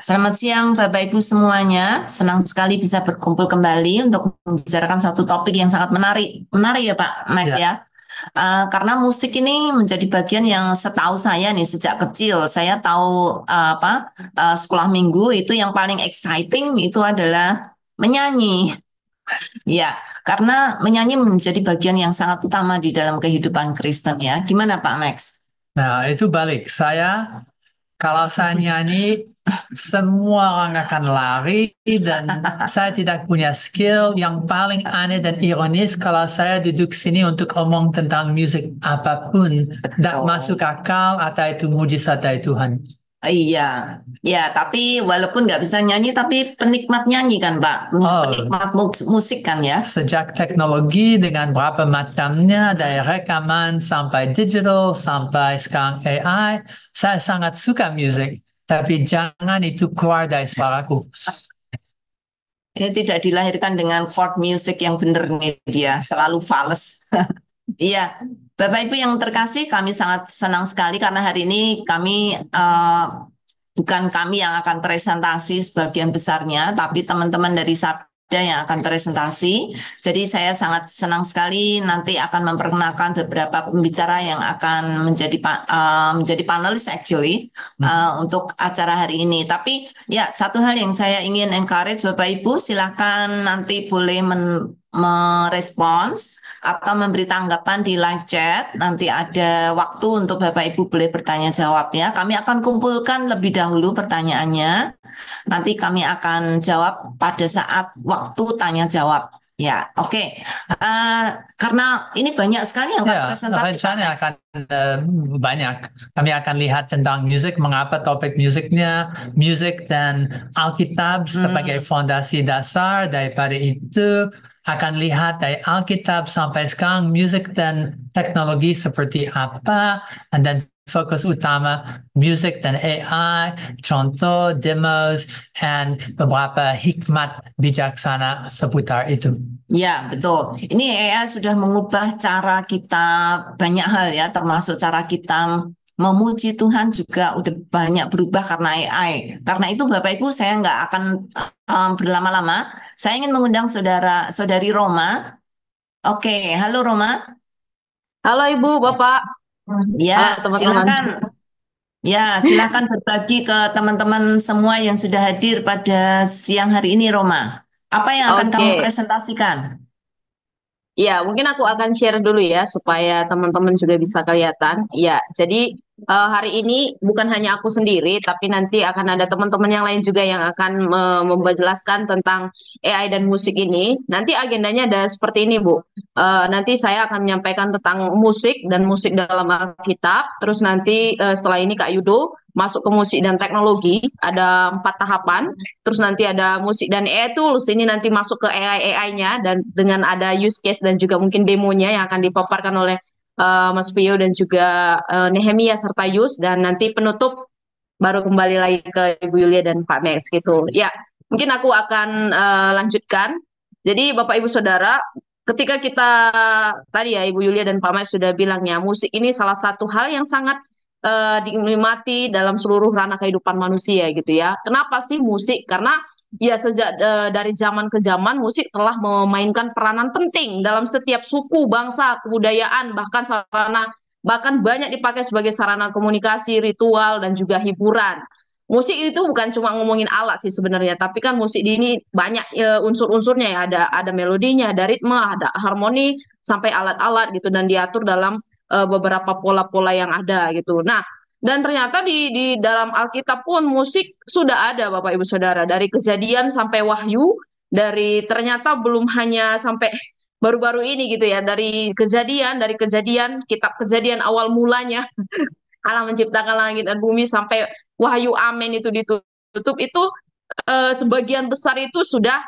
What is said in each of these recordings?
Selamat siang Bapak Ibu semuanya. Senang sekali bisa berkumpul kembali untuk membicarakan satu topik yang sangat menarik. Menarik ya Pak Max Ya, ya. Karena musik ini menjadi bagian yang setahu saya nih sejak kecil. Saya tahu sekolah minggu itu yang paling exciting itu adalah menyanyi. Ya, karena menyanyi menjadi bagian yang sangat utama di dalam kehidupan Kristen ya. Gimana Pak Max? nah itu balik. Kalau saya nyanyi, semua orang akan lari dan saya tidak punya skill. Yang paling aneh dan ironis kalau saya duduk sini untuk omong tentang musik apapun, tidak masuk Betul. akal atau itu mujizat dari Tuhan. Iya, ya, tapi walaupun nggak bisa nyanyi, tapi penikmat nyanyi kan, Pak? Oh, Penikmat musik kan ya? sejak teknologi dengan berapa macamnya dari rekaman sampai digital sampai sekarang AI, saya sangat suka musik. Tapi jangan itu keluar dari suaraku. Ini tidak dilahirkan dengan chord music yang benar nih dia, selalu fals. Iya, Bapak Ibu yang terkasih, kami sangat senang sekali karena hari ini kami bukan kami yang akan presentasi sebagian besarnya, tapi teman-teman dari Sabda yang akan presentasi. Jadi saya sangat senang sekali nanti akan memperkenalkan beberapa pembicara yang akan menjadi panelis actually untuk acara hari ini. Tapi ya satu hal yang saya ingin encourage Bapak Ibu, silakan nanti boleh merespons atau memberi tanggapan di live chat. Nanti ada waktu untuk Bapak Ibu boleh bertanya jawab ya. Kami akan kumpulkan lebih dahulu pertanyaannya. Nanti kami akan jawab pada saat waktu tanya jawab. Ya, oke. Karena ini banyak sekali yang akan Ya, presentasi Pak rencana Max. akan banyak. Kami akan lihat tentang musik, mengapa topik musiknya, musik dan Alkitab sebagai Hmm. fondasi dasar. Daripada itu, akan lihat dari Alkitab sampai sekarang, musik dan teknologi seperti apa, dan fokus utama musik dan AI, contoh, demos, dan beberapa hikmat bijaksana seputar itu. Ya, betul. Ini AI sudah mengubah cara kita banyak hal ya, termasuk cara kita memuji Tuhan juga udah banyak berubah karena AI. Karena itu Bapak Ibu saya nggak akan berlama-lama. Saya ingin mengundang saudari Roma. Oke, halo Roma. Halo Ibu, Bapak. Halo Ya, teman-teman. silakan. Ya, silakan berbagi ke teman-teman semua yang sudah hadir pada siang hari ini, Roma. Apa yang akan kamu Oke, presentasikan? ya mungkin aku akan share dulu ya supaya teman-teman juga bisa kelihatan. Ya, jadi hari ini bukan hanya aku sendiri, tapi nanti akan ada teman-teman yang lain juga yang akan memjelaskan tentang AI dan musik ini. Nanti agendanya ada seperti ini, Bu. Nanti saya akan menyampaikan tentang musik dan musik dalam Alkitab. Terus nanti setelah ini Kak Yudo masuk ke musik dan teknologi. Ada 4 tahapan. Terus nanti ada musik dan AI tools ini nanti masuk ke AI-nya dan dengan ada use case dan juga mungkin demonya yang akan dipaparkan oleh Mas Pio dan juga Nehemia serta Yus dan nanti penutup baru kembali lagi ke Ibu Yulia dan Pak Max gitu. Ya, mungkin aku akan lanjutkan. Jadi Bapak Ibu Saudara, ketika kita tadi ya Ibu Yulia dan Pak Max sudah bilang ya, musik ini salah satu hal yang sangat dinikmati dalam seluruh ranah kehidupan manusia gitu ya. Kenapa sih musik? Karena ya sejak dari zaman ke zaman musik telah memainkan peranan penting dalam setiap suku, bangsa, kebudayaan, bahkan banyak dipakai sebagai sarana komunikasi, ritual dan juga hiburan. Musik itu bukan cuma ngomongin alat sih sebenarnya, tapi kan musik ini banyak unsur-unsurnya ya, ada melodinya, ada ritme, ada harmoni sampai alat-alat gitu dan diatur dalam beberapa pola-pola yang ada gitu. Nah, dan ternyata di dalam Alkitab pun musik sudah ada Bapak Ibu Saudara dari Kejadian sampai Wahyu, dari ternyata belum hanya sampai baru-baru ini gitu ya, dari kejadian kitab Kejadian awal mulanya Allah menciptakan langit dan bumi sampai Wahyu Amin itu ditutup itu sebagian besar itu sudah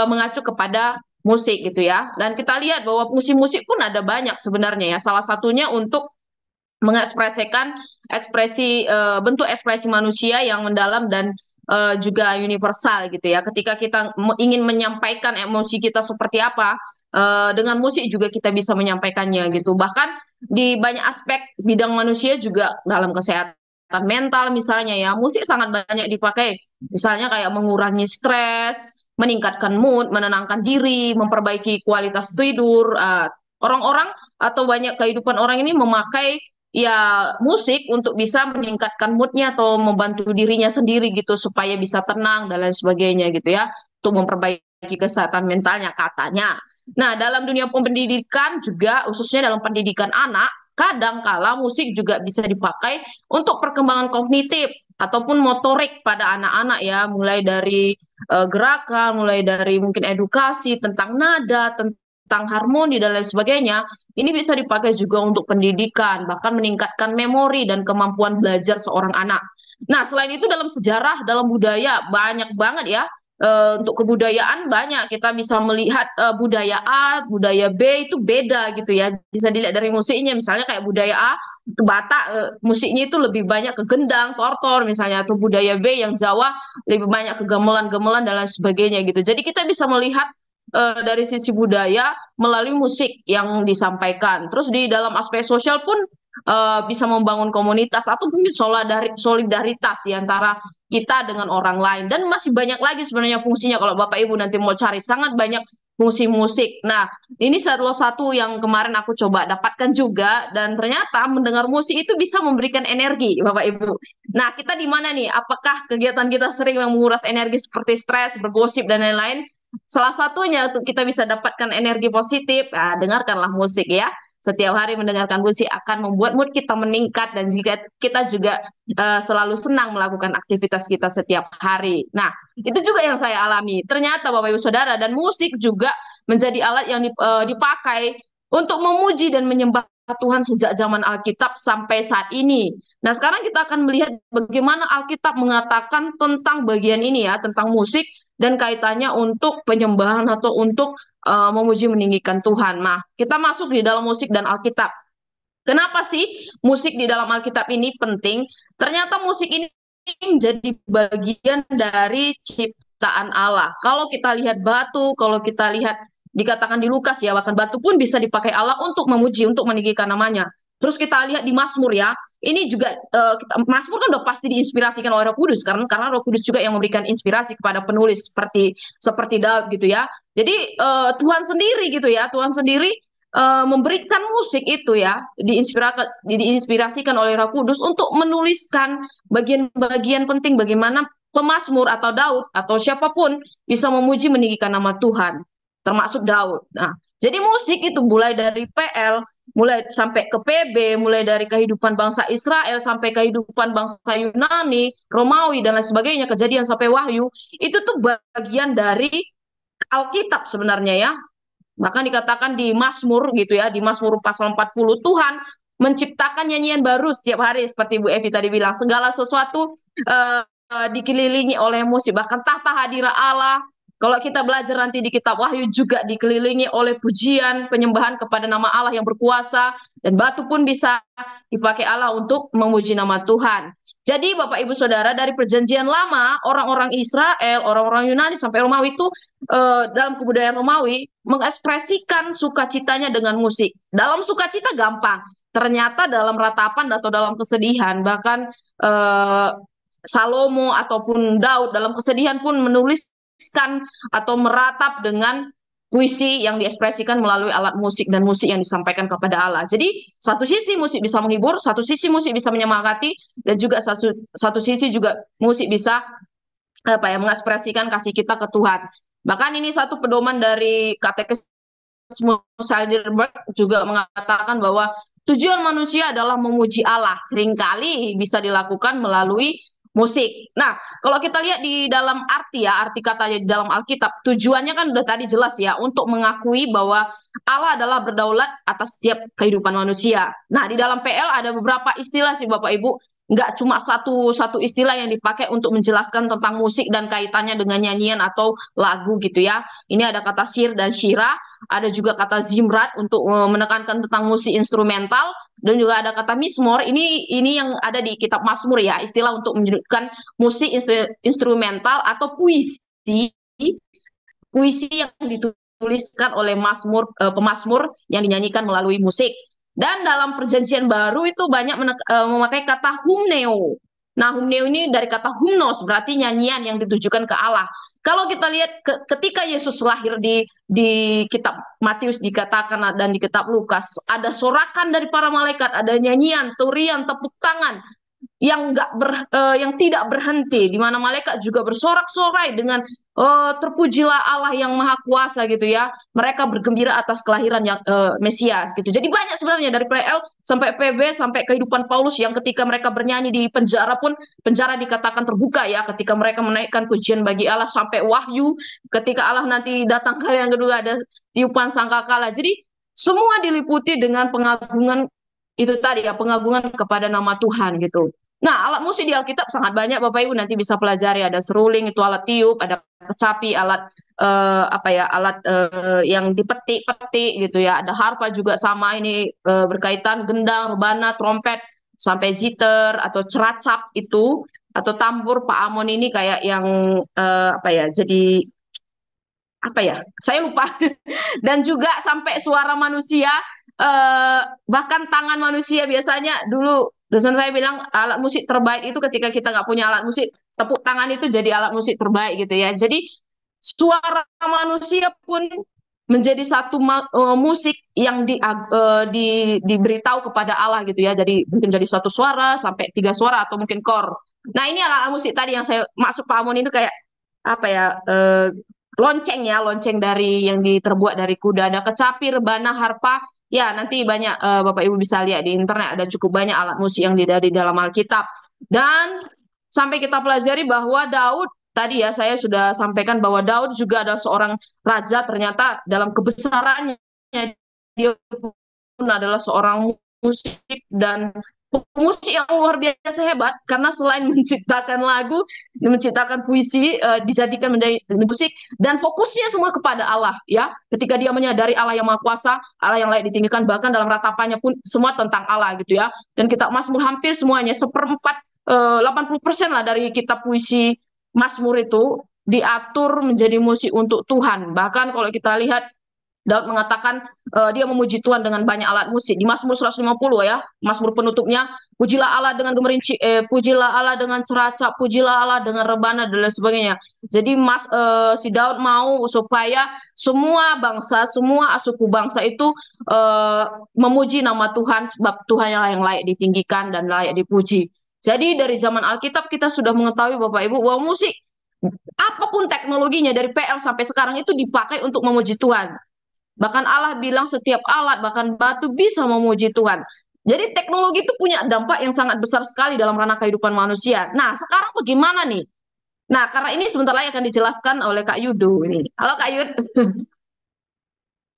mengacu kepada musik gitu ya. Dan kita lihat bahwa musik-musik pun ada banyak sebenarnya ya. Salah satunya untuk mengekspresikan bentuk ekspresi manusia yang mendalam dan juga universal gitu ya. Ketika kita ingin menyampaikan emosi kita seperti apa, dengan musik juga kita bisa menyampaikannya gitu. Bahkan di banyak aspek bidang manusia juga dalam kesehatan kesehatan mental misalnya ya, musik sangat banyak dipakai. Misalnya kayak mengurangi stres, meningkatkan mood, menenangkan diri, memperbaiki kualitas tidur. Orang-orang atau banyak kehidupan orang ini memakai ya musik untuk bisa meningkatkan moodnya atau membantu dirinya sendiri gitu supaya bisa tenang dan lain sebagainya gitu ya, untuk memperbaiki kesehatan mentalnya katanya. Nah, dalam dunia pendidikan juga, khususnya dalam pendidikan anak, kadang kala musik juga bisa dipakai untuk perkembangan kognitif ataupun motorik pada anak-anak ya, mulai dari gerakan, mulai dari mungkin edukasi tentang nada, tentang harmoni dan lain sebagainya. Ini bisa dipakai juga untuk pendidikan, bahkan meningkatkan memori dan kemampuan belajar seorang anak. Nah, selain itu dalam sejarah, dalam budaya banyak banget ya. Untuk kebudayaan banyak kita bisa melihat budaya A, budaya B itu beda gitu ya. Bisa dilihat dari musiknya, misalnya kayak budaya A ke Batak, musiknya itu lebih banyak ke gendang, tortor misalnya, atau budaya B yang Jawa lebih banyak ke gamelan-gamelan dan lain sebagainya gitu. Jadi kita bisa melihat dari sisi budaya melalui musik yang disampaikan. Terus di dalam aspek sosial pun bisa membangun komunitas atau mungkin solidaritas di antara kita dengan orang lain. Dan masih banyak lagi sebenarnya fungsinya kalau Bapak Ibu nanti mau cari, sangat banyak fungsi musik. Nah, ini salah satu yang kemarin aku coba dapatkan juga, dan ternyata mendengar musik itu bisa memberikan energi, Bapak Ibu. Nah, kita di mana nih? Apakah kegiatan kita sering menguras energi seperti stres, bergosip, dan lain-lain? Salah satunya untuk kita bisa dapatkan energi positif, dengarkanlah musik ya. Setiap hari mendengarkan musik akan membuat mood kita meningkat, dan juga kita juga selalu senang melakukan aktivitas kita setiap hari. Nah, itu juga yang saya alami. Ternyata Bapak Ibu Saudara, dan musik juga menjadi alat yang dipakai untuk memuji dan menyembah Tuhan sejak zaman Alkitab sampai saat ini. Nah, sekarang kita akan melihat bagaimana Alkitab mengatakan tentang bagian ini ya, tentang musik dan kaitannya untuk penyembahan atau untuk memuji meninggikan Tuhan. Nah, kita masuk di dalam musik dan Alkitab. Kenapa sih musik di dalam Alkitab ini penting? Ternyata musik ini menjadi bagian dari ciptaan Allah. Kalau kita lihat batu, kalau kita lihat dikatakan di Lukas ya, bahkan batu pun bisa dipakai Allah untuk memuji, untuk meninggikan namanya. Terus kita lihat di Mazmur ya, ini juga Mazmur kan udah pasti diinspirasikan oleh Roh Kudus, karena Roh Kudus juga yang memberikan inspirasi kepada penulis seperti Daud gitu ya. Jadi Tuhan sendiri gitu ya, Tuhan sendiri memberikan musik itu ya, diinspirasikan oleh Roh Kudus untuk menuliskan bagian-bagian penting bagaimana pemazmur atau Daud atau siapapun bisa memuji meninggikan nama Tuhan, termasuk Daud. Nah, jadi musik itu mulai dari PL, mulai sampai ke PB, mulai dari kehidupan bangsa Israel sampai kehidupan bangsa Yunani, Romawi dan lain sebagainya, Kejadian sampai Wahyu, itu tuh bagian dari Alkitab sebenarnya ya. Bahkan dikatakan di Mazmur gitu ya, di Mazmur pasal 40, Tuhan menciptakan nyanyian baru setiap hari, seperti Bu Evi tadi bilang, segala sesuatu dikelilingi oleh musik, bahkan tahta hadirat Allah. Kalau kita belajar nanti di kitab Wahyu juga dikelilingi oleh pujian, penyembahan kepada nama Allah yang berkuasa, dan batu pun bisa dipakai Allah untuk memuji nama Tuhan. Jadi Bapak Ibu Saudara, dari perjanjian lama, orang-orang Israel, orang-orang Yunani sampai Romawi itu dalam kebudayaan Romawi mengekspresikan sukacitanya dengan musik. Dalam sukacita gampang, ternyata dalam ratapan atau dalam kesedihan, bahkan Salomo ataupun Daud dalam kesedihan pun menuliskan atau meratap dengan puisi yang diekspresikan melalui alat musik dan musik yang disampaikan kepada Allah. Jadi satu sisi musik bisa menghibur, satu sisi musik bisa menyemangati, dan juga satu sisi juga musik bisa mengekspresikan kasih kita ke Tuhan. Bahkan ini satu pedoman dari Katekismus Heidelberg juga mengatakan bahwa tujuan manusia adalah memuji Allah. Seringkali bisa dilakukan melalui musik. Nah, kalau kita lihat di dalam arti katanya di dalam Alkitab, tujuannya kan udah tadi jelas ya, untuk mengakui bahwa Allah adalah berdaulat atas setiap kehidupan manusia. Nah, di dalam PL ada beberapa istilah sih Bapak Ibu, nggak cuma satu istilah yang dipakai untuk menjelaskan tentang musik dan kaitannya dengan nyanyian atau lagu gitu ya. Ini ada kata sir dan syira, ada juga kata zimrat untuk menekankan tentang musik instrumental, dan juga ada kata mismor. Ini yang ada di kitab Mazmur ya, istilah untuk menunjukkan musik instrumental atau puisi yang dituliskan oleh pemazmur yang dinyanyikan melalui musik. Dan dalam perjanjian baru itu banyak memakai kata humneo. Nah, humneo ini dari kata humnos, berarti nyanyian yang ditujukan ke Allah. Kalau kita lihat ketika Yesus lahir di kitab Matius dikatakan dan di kitab Lukas, ada sorakan dari para malaikat, ada nyanyian, turian, tepuk tangan yang tidak berhenti, di mana malaikat juga bersorak-sorai dengan terpujilah Allah yang maha kuasa gitu ya. Mereka bergembira atas kelahiran yang Mesias gitu. Jadi banyak sebenarnya dari PL sampai PB sampai kehidupan Paulus yang ketika mereka bernyanyi di penjara pun penjara dikatakan terbuka ya, ketika mereka menaikkan pujian bagi Allah sampai Wahyu ketika Allah nanti datang kali yang kedua ada tiupan sangkakala. Jadi semua diliputi dengan pengagungan itu tadi ya, pengagungan kepada nama Tuhan gitu. Nah, alat musik di Alkitab sangat banyak Bapak Ibu, nanti bisa pelajari. Ada seruling itu alat tiup, ada kecapi alat alat yang dipetik-petik gitu ya. Ada harpa juga sama ini berkaitan, gendang, rebana, trompet sampai gitar atau ceracap itu atau tambur. Pak Amon ini kayak yang jadi saya lupa. Dan juga sampai suara manusia, bahkan tangan manusia. Biasanya dulu dosen saya bilang alat musik terbaik itu ketika kita nggak punya alat musik, tepuk tangan itu jadi alat musik terbaik gitu ya. Jadi suara manusia pun menjadi satu musik yang diberitahu kepada Allah gitu ya. Jadi mungkin jadi satu suara sampai 3 suara atau mungkin kor. Nah, ini alat musik tadi yang saya maksud Pak Amon itu kayak lonceng ya, lonceng dari yang terbuat dari kuda, ada kecapi, rebana, harpa. Ya, nanti banyak Bapak Ibu bisa lihat di internet, ada cukup banyak alat musik yang dari dalam Alkitab. Dan sampai kita pelajari bahwa Daud, tadi ya saya sudah sampaikan bahwa Daud juga adalah seorang raja, ternyata dalam kebesarannya dia pun adalah seorang musik dan musik yang luar biasa hebat, karena selain menciptakan lagu, menciptakan puisi, dijadikan menjadi musik, dan fokusnya semua kepada Allah ya. Ketika dia menyadari Allah yang maha kuasa, Allah yang layak ditinggikan, bahkan dalam ratapannya pun semua tentang Allah gitu ya. Dan kitab Mazmur hampir semuanya, 80% lah dari kitab puisi Mazmur itu diatur menjadi musik untuk Tuhan. Bahkan kalau kita lihat Daud mengatakan dia memuji Tuhan dengan banyak alat musik. Di Mazmur 150 ya, Mazmur penutupnya, pujilah Allah dengan gemerinci, pujilah Allah dengan ceracap, pujilah Allah dengan rebana dan lain sebagainya. Jadi si Daud mau supaya semua bangsa, semua suku bangsa itu memuji nama Tuhan, sebab Tuhan yang layak ditinggikan dan layak dipuji. Jadi dari zaman Alkitab kita sudah mengetahui Bapak Ibu bahwa musik apapun teknologinya dari PL sampai sekarang itu dipakai untuk memuji Tuhan. Bahkan Allah bilang setiap alat, bahkan batu bisa memuji Tuhan. Jadi teknologi itu punya dampak yang sangat besar sekali dalam ranah kehidupan manusia. Nah, sekarang bagaimana nih? Nah, karena ini sebentar lagi akan dijelaskan oleh Kak Yudo ini. Halo Kak Yud.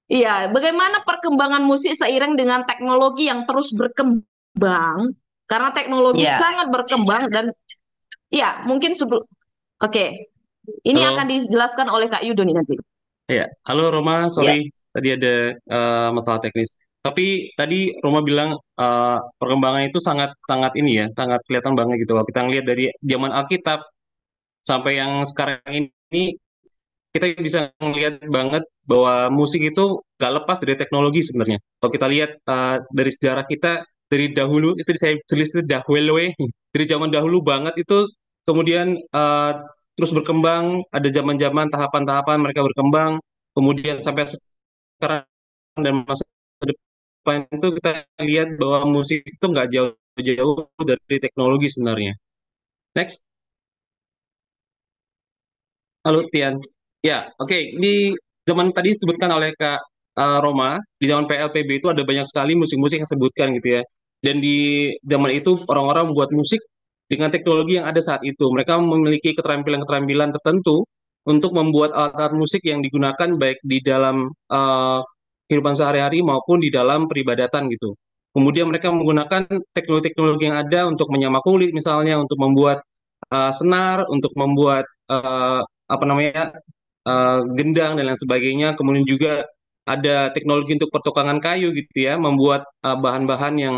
Iya, bagaimana perkembangan musik seiring dengan teknologi yang terus berkembang? Karena teknologi sangat berkembang dan ya, mungkin sebelum ini Halo. akan dijelaskan oleh Kak Yudo nih nanti. Ya, halo Roma, sorry tadi ada masalah teknis. Tapi tadi Roma bilang perkembangan itu sangat ini ya, sangat kelihatan banget gitu. Kalau kita ngelihat dari zaman Alkitab sampai yang sekarang ini, kita bisa ngelihat banget bahwa musik itu gak lepas dari teknologi sebenarnya. Kalau kita lihat dari sejarah kita dari dahulu, itu saya tulis itu dahulu, dari zaman dahulu banget itu kemudian terus berkembang, ada zaman-zaman tahapan-tahapan mereka berkembang, kemudian sampai sekarang dan masa depan itu kita lihat bahwa musik itu nggak jauh-jauh dari teknologi sebenarnya. Next. Halo Tian. Ya, oke. Di zaman tadi disebutkan oleh Kak Roma, di zaman PLPB itu ada banyak sekali musik-musik yang disebutkan gitu ya. Dan di zaman itu orang-orang membuat musik dengan teknologi yang ada saat itu. Mereka memiliki keterampilan-keterampilan tertentu untuk membuat alat-alat musik yang digunakan baik di dalam kehidupan sehari-hari maupun di dalam peribadatan gitu. Kemudian mereka menggunakan teknologi-teknologi yang ada untuk menyamak kulit misalnya, untuk membuat senar, untuk membuat gendang dan lain sebagainya. Kemudian juga ada teknologi untuk pertukangan kayu gitu ya, membuat bahan-bahan yang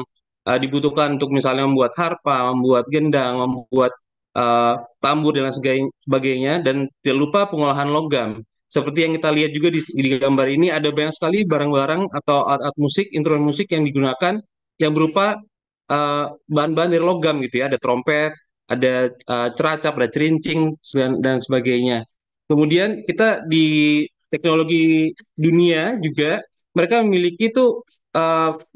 dibutuhkan untuk misalnya membuat harpa, membuat gendang, membuat tambur dan lain sebagainya. Dan tidak lupa pengolahan logam. Seperti yang kita lihat juga di gambar ini, ada banyak sekali barang-barang atau alat-alat musik, instrumen musik yang digunakan yang berupa bahan-bahan dari logam gitu ya. Ada trompet, ada ceracap, ada cerincing dan sebagainya. Kemudian kita di teknologi dunia juga mereka memiliki itu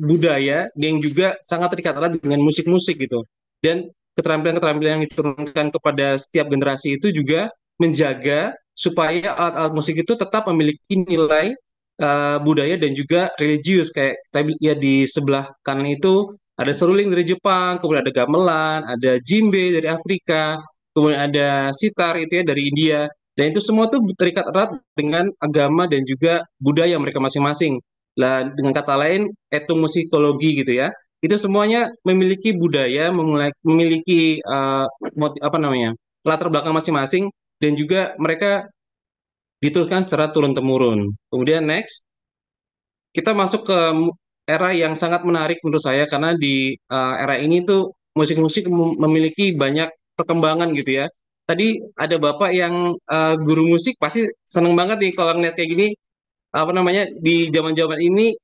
budaya yang juga sangat terikat erat dengan musik-musik gitu. Dan keterampilan-keterampilan yang diturunkan kepada setiap generasi itu juga menjaga supaya alat-alat musik itu tetap memiliki nilai budaya dan juga religius. Kayak kita lihat di sebelah kanan itu ada seruling dari Jepang, kemudian ada gamelan, ada djembe dari Afrika, kemudian ada sitar itu ya dari India. Dan itu semua tuh terikat erat dengan agama dan juga budaya mereka masing-masing. Lah, dengan kata lain, etnomusikologi gitu ya. Itu semuanya memiliki budaya, memiliki apa namanya, latar belakang masing-masing, dan juga mereka diteruskan secara turun-temurun. Kemudian next, kita masuk ke era yang sangat menarik menurut saya karena di era ini tuh musik-musik memiliki banyak perkembangan gitu ya. Tadi ada bapak yang guru musik pasti seneng banget nih kalau ngeliat kayak gini, apa namanya, di zaman-zaman ini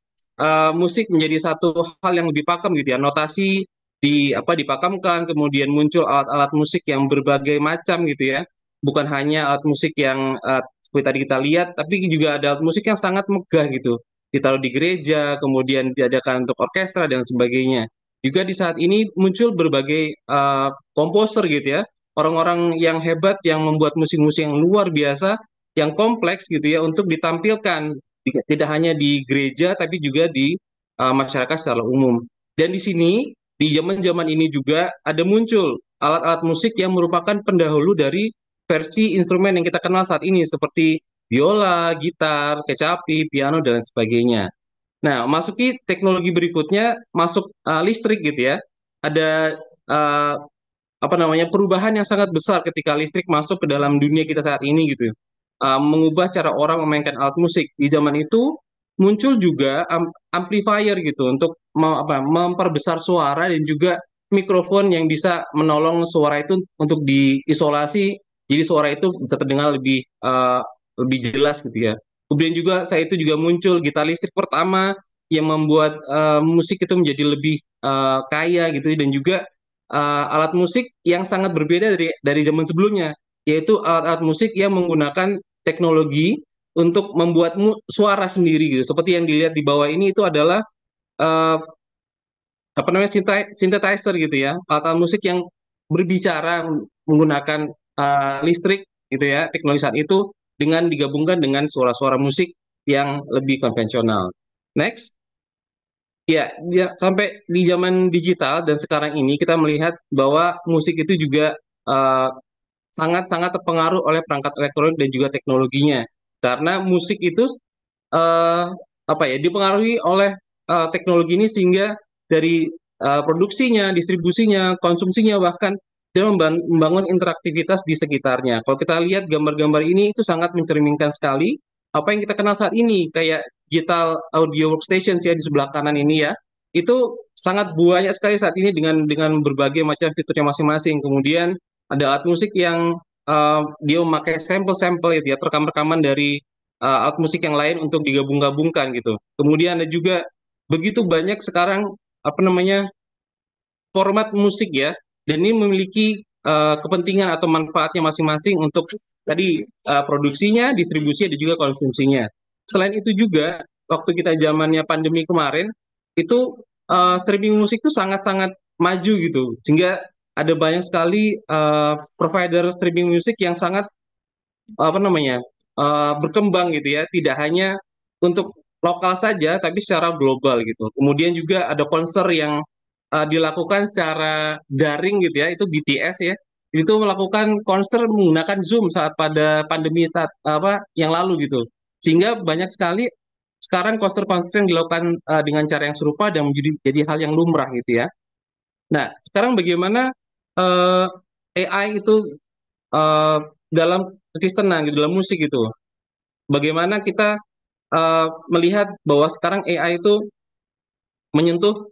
musik menjadi satu hal yang lebih pakem gitu ya. Notasi dipakamkan, kemudian muncul alat-alat musik yang berbagai macam gitu ya. Bukan hanya alat musik yang seperti tadi kita lihat, tapi juga ada alat musik yang sangat megah gitu. Ditaruh di gereja, kemudian diadakan untuk orkestra dan sebagainya. Juga di saat ini muncul berbagai komposer gitu ya. Orang-orang yang hebat yang membuat musik-musik yang luar biasa, yang kompleks gitu ya untuk ditampilkan tidak hanya di gereja tapi juga di masyarakat secara umum. Dan di sini di zaman-zaman ini juga ada muncul alat-alat musik yang merupakan pendahulu dari versi instrumen yang kita kenal saat ini seperti biola, gitar, kecapi, piano dan sebagainya. Nah, masuki teknologi berikutnya masuk listrik gitu ya. Ada uh, apa namanya, perubahan yang sangat besar ketika listrik masuk ke dalam dunia kita saat ini gitu. Mengubah cara orang memainkan alat musik. Di zaman itu muncul juga amplifier gitu untuk memperbesar suara dan juga mikrofon yang bisa menolong suara itu untuk diisolasi, jadi suara itu bisa terdengar lebih jelas gitu ya. Kemudian juga saya itu juga muncul gitar listrik pertama yang membuat musik itu menjadi lebih kaya gitu, dan juga alat musik yang sangat berbeda dari zaman sebelumnya, yaitu alat-alat musik yang menggunakan teknologi untuk membuat suara sendiri gitu. Seperti yang dilihat di bawah ini itu adalah uh, apa namanya, synthesizer gitu ya, alat-alat musik yang berbicara menggunakan listrik gitu ya, teknologi saat itu dengan digabungkan dengan suara-suara musik yang lebih konvensional. Next. Ya, sampai di zaman digital dan sekarang ini kita melihat bahwa musik itu juga sangat-sangat terpengaruh oleh perangkat elektronik dan juga teknologinya. Karena musik itu eh, dipengaruhi oleh teknologi ini sehingga dari produksinya, distribusinya, konsumsinya, bahkan dia membangun interaktivitas di sekitarnya. Kalau kita lihat gambar-gambar ini itu sangat mencerminkan sekali apa yang kita kenal saat ini, kayak digital audio workstations ya di sebelah kanan ini ya. Itu sangat banyak sekali saat ini dengan berbagai macam fiturnya masing-masing. Kemudian ada alat musik yang dia memakai sampel-sampel itu ya, rekaman-rekaman dari alat musik yang lain untuk digabung-gabungkan gitu. Kemudian ada juga begitu banyak sekarang apa namanya, format musik ya, dan ini memiliki kepentingan atau manfaatnya masing-masing untuk tadi produksinya, distribusinya, dan juga konsumsinya. Selain itu juga waktu kita zamannya pandemi kemarin itu streaming musik itu sangat-sangat maju gitu, sehingga ada banyak sekali provider streaming musik yang sangat apa namanya, berkembang gitu ya, tidak hanya untuk lokal saja tapi secara global gitu. Kemudian juga ada konser yang dilakukan secara daring gitu ya, itu BTS ya, itu melakukan konser menggunakan Zoom saat pada pandemi saat apa yang lalu gitu, sehingga banyak sekali sekarang konser-konser yang dilakukan dengan cara yang serupa dan menjadi hal yang lumrah gitu ya. Nah, sekarang bagaimana AI itu uh, dalam kekristenan gitu, dalam musik gitu. Bagaimana kita melihat bahwa sekarang AI itu menyentuh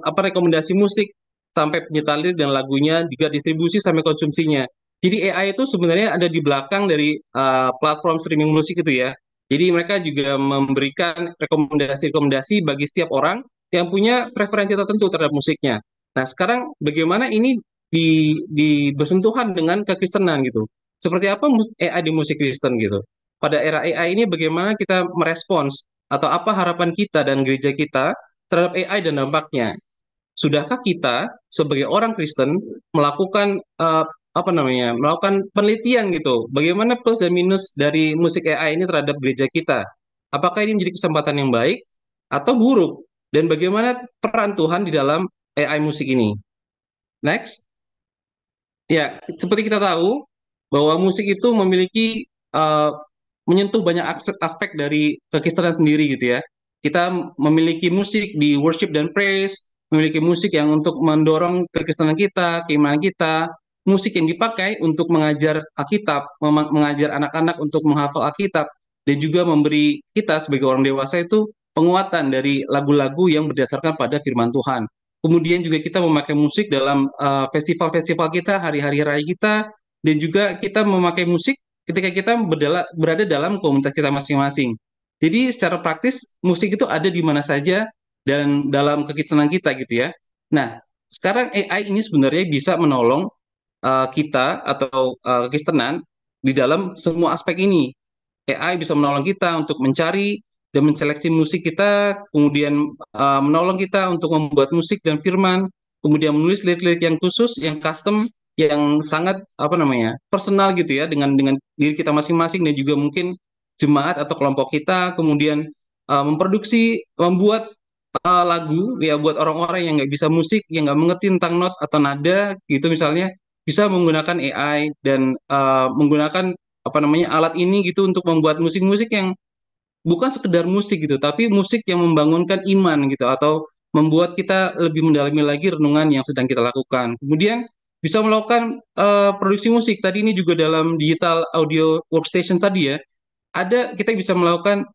rekomendasi musik sampai penyetel lirik dan lagunya, juga distribusi sampai konsumsinya. Jadi AI itu sebenarnya ada di belakang dari platform streaming musik itu ya. Jadi mereka juga memberikan rekomendasi-rekomendasi bagi setiap orang yang punya preferensi tertentu terhadap musiknya. Nah, sekarang bagaimana ini bersentuhan dengan kekristenan gitu. Seperti apa AI di musik Kristen gitu. Pada era AI ini bagaimana kita merespons atau apa harapan kita dan gereja kita terhadap AI dan dampaknya. Sudahkah kita sebagai orang Kristen melakukan melakukan penelitian gitu, bagaimana plus dan minus dari musik AI ini terhadap gereja kita? Apakah ini menjadi kesempatan yang baik atau buruk? Dan bagaimana peran Tuhan di dalam AI musik ini? Next. Ya, seperti kita tahu bahwa musik itu memiliki menyentuh banyak aspek dari kekristenan sendiri gitu ya. Kita memiliki musik di worship dan praise, memiliki musik yang untuk mendorong kekristenan kita, keimanan kita, musik yang dipakai untuk mengajar Alkitab, mengajar anak-anak untuk menghafal Alkitab, dan juga memberi kita sebagai orang dewasa itu penguatan dari lagu-lagu yang berdasarkan pada firman Tuhan. Kemudian juga kita memakai musik dalam festival-festival kita, hari-hari raya kita, dan juga kita memakai musik ketika kita berada dalam komunitas kita masing-masing. Jadi secara praktis musik itu ada di mana saja dan dalam kekristenan kita gitu ya. Nah, sekarang AI ini sebenarnya bisa menolong kita atau kekristenan di dalam semua aspek ini. AI bisa menolong kita untuk mencari dan menseleksi musik kita, kemudian menolong kita untuk membuat musik dan firman, kemudian menulis lirik-lirik yang khusus, yang custom, yang sangat personal gitu ya dengan diri kita masing-masing dan juga mungkin jemaat atau kelompok kita, kemudian membuat lagu ya buat orang-orang yang nggak bisa musik, yang nggak mengerti tentang not atau nada gitu misalnya, bisa menggunakan AI dan menggunakan alat ini gitu untuk membuat musik-musik yang bukan sekedar musik gitu, tapi musik yang membangunkan iman gitu atau membuat kita lebih mendalami lagi renungan yang sedang kita lakukan. Kemudian bisa melakukan produksi musik. Tadi ini juga dalam digital audio workstation tadi ya, ada kita bisa melakukan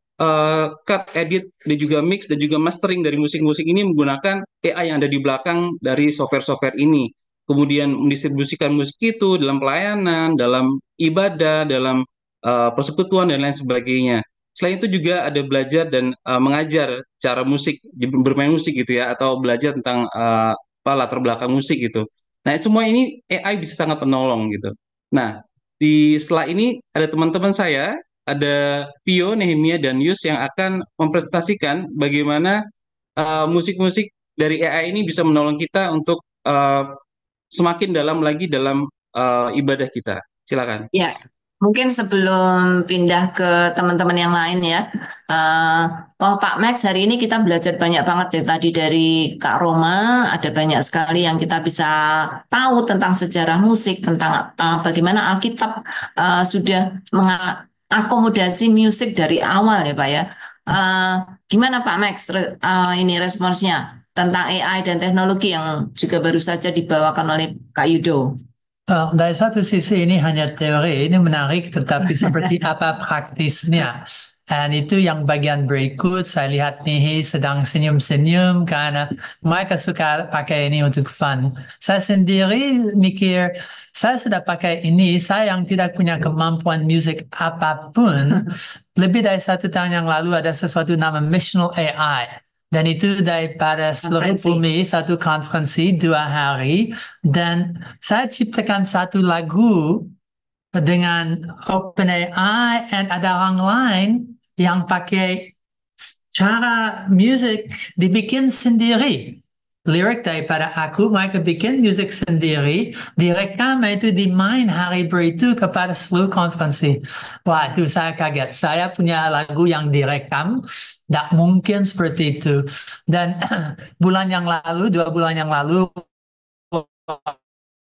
cut, edit, dan juga mix dan juga mastering dari musik-musik ini menggunakan AI yang ada di belakang dari software-software ini. Kemudian mendistribusikan musik itu dalam pelayanan, dalam ibadah, dalam persekutuan dan lain sebagainya. Selain itu juga ada belajar dan mengajar cara musik, bermain musik gitu ya, atau belajar tentang latar belakang musik gitu. Nah, semua ini AI bisa sangat menolong gitu. Nah, setelah ini ada teman-teman saya, ada Pio, Nehemia, dan Yus yang akan mempresentasikan bagaimana musik-musik dari AI ini bisa menolong kita untuk semakin dalam lagi dalam ibadah kita. Silakan. Ya, mungkin sebelum pindah ke teman-teman yang lain ya. eh, Pak Max, hari ini kita belajar banyak banget ya tadi dari Kak Roma. Ada banyak sekali yang kita bisa tahu tentang sejarah musik, tentang bagaimana Alkitab sudah mengakomodasi musik dari awal ya Pak ya. Eh, Gimana Pak Max ini responsnya tentang AI dan teknologi yang juga baru saja dibawakan oleh Kak Yudo? Dari satu sisi ini hanya teori, ini menarik, tetapi seperti apa praktisnya? Dan itu yang bagian berikut, saya lihat nih sedang senyum-senyum karena mereka suka pakai ini untuk fun. Saya sendiri mikir, saya sudah pakai ini, saya yang tidak punya kemampuan musik apapun, lebih dari 1 tahun yang lalu ada sesuatu nama Missional AI. Dan itu daripada seluruh bumi, satu konferensi 2 hari. Dan saya ciptakan satu lagu dengan OpenAI dan ada orang lain yang pakai cara musik dibikin sendiri. Lirik daripada aku, mereka bikin musik sendiri, direkam itu dimain hari beritu kepada seluruh konferensi. Waduh, saya kaget. Saya punya lagu yang direkam, tidak mungkin seperti itu. Dan 2 bulan yang lalu,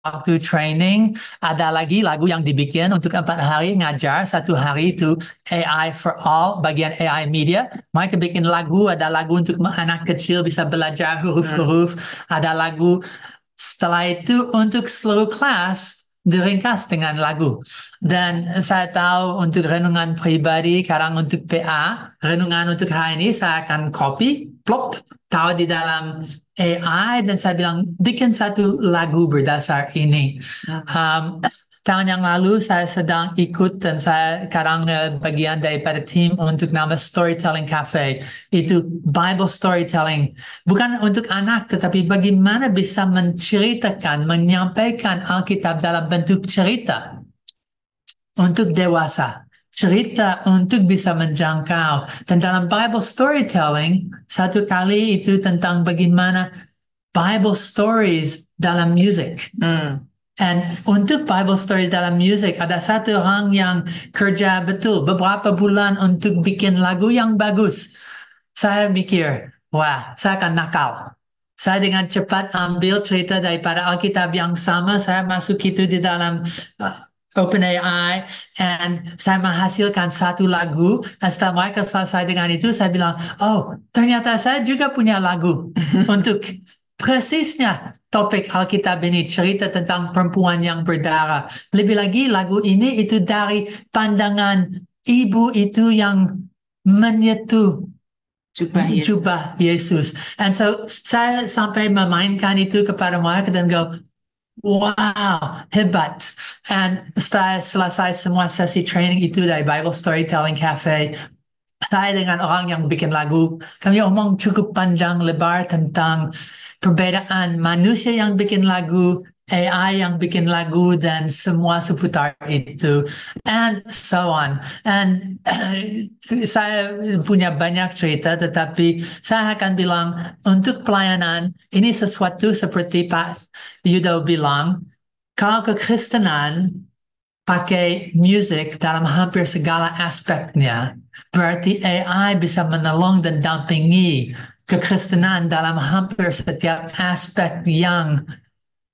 waktu training, ada lagi lagu yang dibikin untuk 4 hari ngajar. 1 hari itu AI for all, bagian AI media. Mereka bikin lagu, ada lagu untuk anak kecil bisa belajar huruf-huruf. Ada lagu setelah itu untuk seluruh kelas diringkas dengan lagu. Dan saya tahu untuk renungan pribadi, kadang untuk PA, renungan untuk hari ini saya akan copy, plop, taruh di dalam AI dan saya bilang bikin satu lagu berdasar ini. tahun yang lalu saya sedang ikut dan saya sekarang bagian daripada tim untuk nama Storytelling Cafe. Itu Bible storytelling. Bukan untuk anak, tetapi bagaimana bisa menceritakan, menyampaikan Alkitab dalam bentuk cerita untuk dewasa. Cerita untuk bisa menjangkau. Dan dalam Bible storytelling, satu kali itu tentang bagaimana Bible stories dalam music. And untuk Bible story dalam music, ada satu orang yang kerja betul beberapa bulan untuk bikin lagu yang bagus. Saya mikir, wah, saya akan nakal. Saya dengan cepat ambil cerita daripada Alkitab yang sama, saya masuk itu di dalam OpenAI, and saya menghasilkan satu lagu. Dan setelah mereka selesai dengan itu, saya bilang, oh, ternyata saya juga punya lagu untuk persisnya topik Alkitab ini, cerita tentang perempuan yang berdarah. Lebih lagi lagu ini itu dari pandangan ibu itu yang menyentuh jubah Yesus. And so saya sampai memainkan itu kepada mereka dan go, wow, hebat. And setelah selesai semua sesi training itu dari Bible Storytelling Cafe, saya dengan orang yang bikin lagu, kami omong cukup panjang lebar tentang perbedaan manusia yang bikin lagu, AI yang bikin lagu, dan semua seputar itu, and so on. And saya punya banyak cerita, tetapi saya akan bilang untuk pelayanan, ini sesuatu seperti Pak Yudo bilang, kalau kekristenan pakai musik dalam hampir segala aspeknya, berarti AI bisa menolong dan dampingi kekristenan dalam hampir setiap aspek yang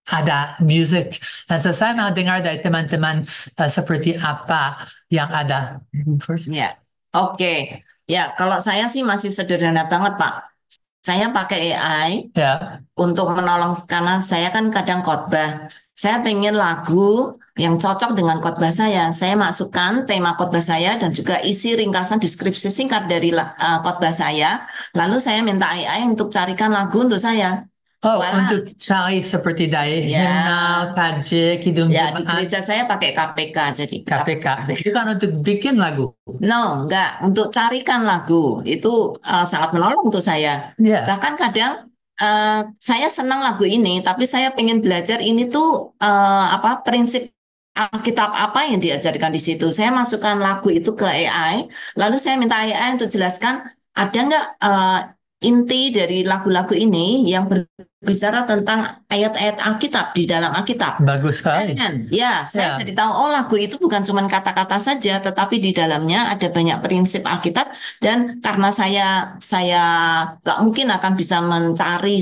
ada musik. Dan so saya mau dengar dari teman-teman seperti apa yang ada. Ya, oke. Ya, kalau saya sih masih sederhana banget, Pak. Saya pakai AI untuk menolong, karena saya kan kadang khotbah. Saya pengen lagu yang cocok dengan khotbah saya. Saya masukkan tema khotbah saya dan juga isi ringkasan deskripsi singkat dari khotbah saya. Lalu saya minta AI untuk carikan lagu untuk saya. Oh, untuk cari seperti dari himnal, tajik, hidung ya, di jemaat. gereja saya pakai KPK, jadi KPK. Itu kan untuk bikin lagu. No, enggak. Untuk carikan lagu itu sangat menolong untuk saya. Bahkan kadang saya senang lagu ini, tapi saya pengen belajar ini tuh prinsip Alkitab apa yang diajarkan di situ. Saya masukkan lagu itu ke AI, lalu saya minta AI untuk jelaskan ada nggak inti dari lagu-lagu ini yang berbicara tentang ayat-ayat Alkitab di dalam Alkitab. Bagus sekali. Ya, saya jadi tahu, oh lagu itu bukan cuma kata-kata saja, tetapi di dalamnya ada banyak prinsip Alkitab. Dan karena saya nggak mungkin akan bisa mencari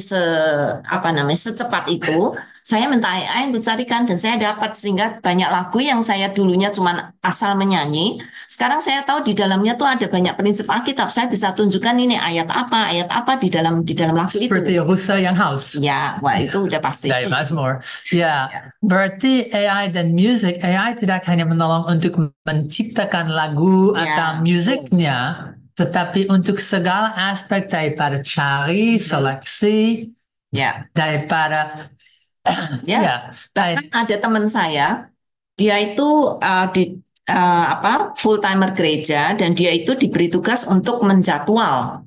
secepat itu, saya minta AI untuk carikan dan saya dapat, sehingga banyak lagu yang saya dulunya cuma asal menyanyi, sekarang saya tahu di dalamnya tuh ada banyak prinsip Alkitab. Saya bisa tunjukkan ini ayat apa di dalam lagu itu. Seperti Rusa yang House. Ya, wah itu udah pasti. Dari Mazmur. Ya, berarti AI dan music, AI tidak hanya menolong untuk menciptakan lagu atau musiknya, tetapi untuk segala aspek daripada cari, seleksi, daripada bahkan ada teman saya, dia itu full timer gereja, dan dia itu diberi tugas untuk menjadwal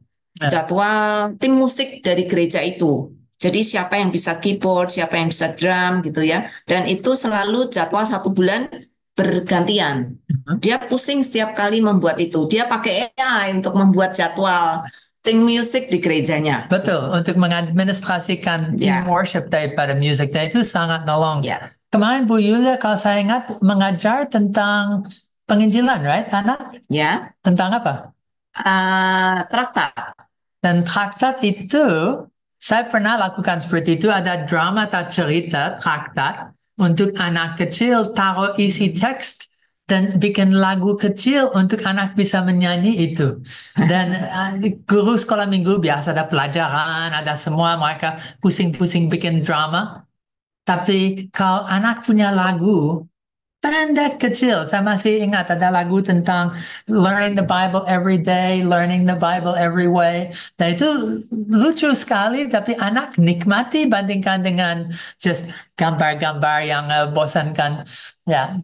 tim musik dari gereja itu. Jadi siapa yang bisa keyboard, siapa yang bisa drum gitu ya, dan itu selalu jadwal 1 bulan bergantian. Dia pusing setiap kali membuat itu. Dia pakai AI untuk membuat jadwal tim musik di gerejanya. Betul, untuk mengadministrasikan tim worship daripada musik, dan itu sangat nolong. Kemarin Bu Yulia, kalau saya ingat, mengajar tentang penginjilan, right, anak? Ya. Tentang apa? Traktat. Dan traktat itu, saya pernah lakukan seperti itu, ada drama atau cerita traktat untuk anak kecil, taruh isi teks, dan bikin lagu kecil untuk anak bisa menyanyi itu. Dan guru sekolah minggu biasa ada pelajaran, ada semua, mereka pusing-pusing bikin drama. Tapi kalau anak punya lagu, pendek kecil. Saya masih ingat ada lagu tentang learning the Bible every day, learning the Bible every way. Dan itu lucu sekali, tapi anak nikmati bandingkan dengan just gambar-gambar yang bosankan. Ya,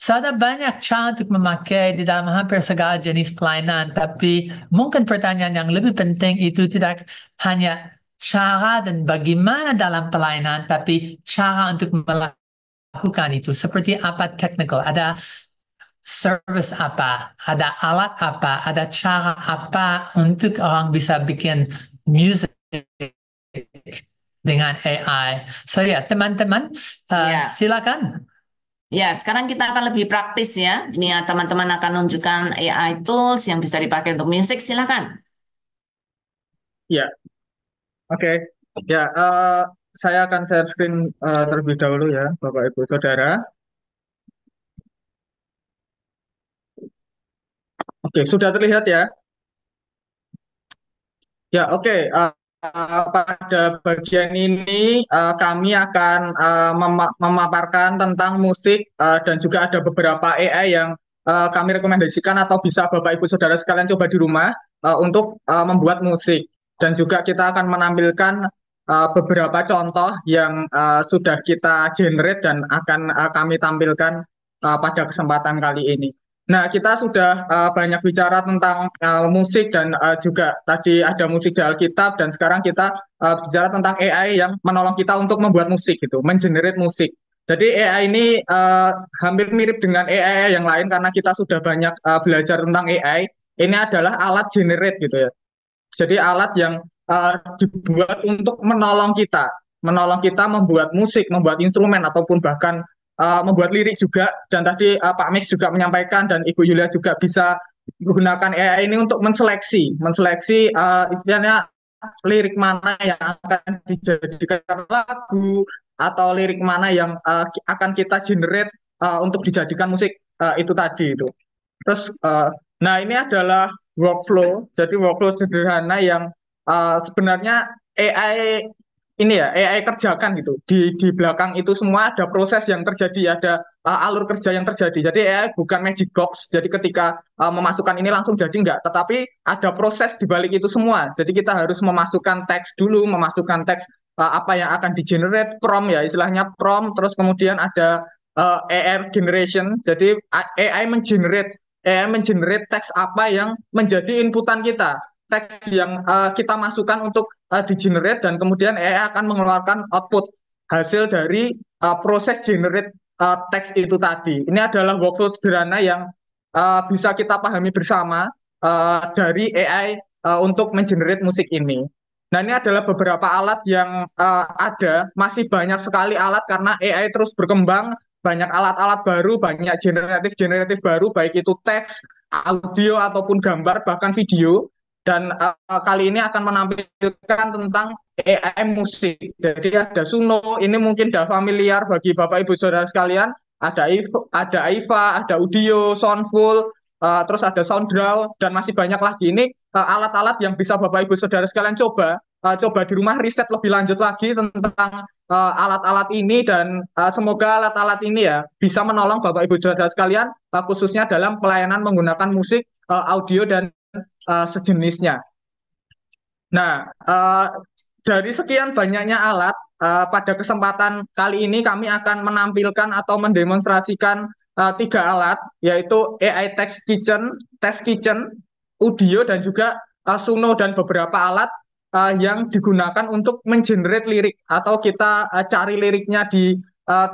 so ada banyak cara untuk memakai di dalam hampir segala jenis pelayanan, tapi mungkin pertanyaan yang lebih penting itu tidak hanya cara dan bagaimana dalam pelayanan, tapi cara untuk melakukan itu. Seperti apa technical, ada service apa, ada alat apa, ada cara apa untuk orang bisa bikin music dengan AI. So ya, teman-teman, Ya. silakan. Ya, sekarang kita akan lebih praktis ya. Ini ya, teman-teman akan menunjukkan AI tools yang bisa dipakai untuk musik. Silakan. Ya, oke. Ya, saya akan share screen terlebih dahulu ya, Bapak Ibu Saudara. Oke, sudah terlihat ya? Ya, oke. Pada bagian ini kami akan memaparkan tentang musik dan juga ada beberapa AI yang kami rekomendasikan atau bisa Bapak Ibu Saudara sekalian coba di rumah untuk membuat musik. Dan juga kita akan menampilkan beberapa contoh yang sudah kita generate dan akan kami tampilkan pada kesempatan kali ini. Nah, kita sudah banyak bicara tentang musik dan juga tadi ada musik di Alkitab dan sekarang kita bicara tentang AI yang menolong kita untuk membuat musik gitu, mengenerate musik. Jadi AI ini hampir mirip dengan AI yang lain karena kita sudah banyak belajar tentang AI. Ini adalah alat generate gitu ya. Jadi alat yang dibuat untuk menolong kita membuat musik, membuat instrumen ataupun bahkan membuat lirik juga. Dan tadi Pak Mix juga menyampaikan dan Ibu Yulia juga bisa menggunakan AI ini untuk menseleksi istilahnya lirik mana yang akan dijadikan lagu atau lirik mana yang akan kita generate untuk dijadikan musik itu tadi itu. Terus, nah ini adalah workflow. Jadi workflow sederhana yang sebenarnya AI ini ya AI kerjakan gitu. Di belakang itu semua ada proses yang terjadi, ada alur kerja yang terjadi. Jadi AI bukan magic box. Jadi ketika memasukkan ini langsung jadi enggak, tetapi ada proses di balik itu semua. Jadi kita harus memasukkan teks dulu, memasukkan teks apa yang akan di-generate prompt ya, istilahnya prompt, terus kemudian ada AI generation. Jadi AI mengenerate teks apa yang menjadi inputan kita, teks yang kita masukkan untuk di-generate dan kemudian AI akan mengeluarkan output hasil dari proses generate teks itu tadi. Ini adalah workflow sederhana yang bisa kita pahami bersama dari AI untuk mengenerate musik ini. Nah, ini adalah beberapa alat yang ada, masih banyak sekali alat karena AI terus berkembang, banyak alat-alat baru, banyak generatif baru, baik itu teks, audio, ataupun gambar, bahkan video. Dan kali ini akan menampilkan tentang AI musik. Jadi ada Suno, ini mungkin sudah familiar bagi Bapak Ibu Saudara sekalian. Ada Aiva, ada Udio, Soundful, terus ada SoundDraw, dan masih banyak lagi. Ini alat-alat yang bisa Bapak Ibu Saudara sekalian coba di rumah, riset lebih lanjut lagi tentang alat-alat ini, dan semoga alat-alat ini ya bisa menolong Bapak Ibu Saudara sekalian khususnya dalam pelayanan menggunakan musik, audio, dan sejenisnya. Nah, dari sekian banyaknya alat, pada kesempatan kali ini kami akan menampilkan atau mendemonstrasikan 3 alat, yaitu AI Text Kitchen, Udio, dan juga Suno, dan beberapa alat yang digunakan untuk mengenerate lirik atau kita cari liriknya di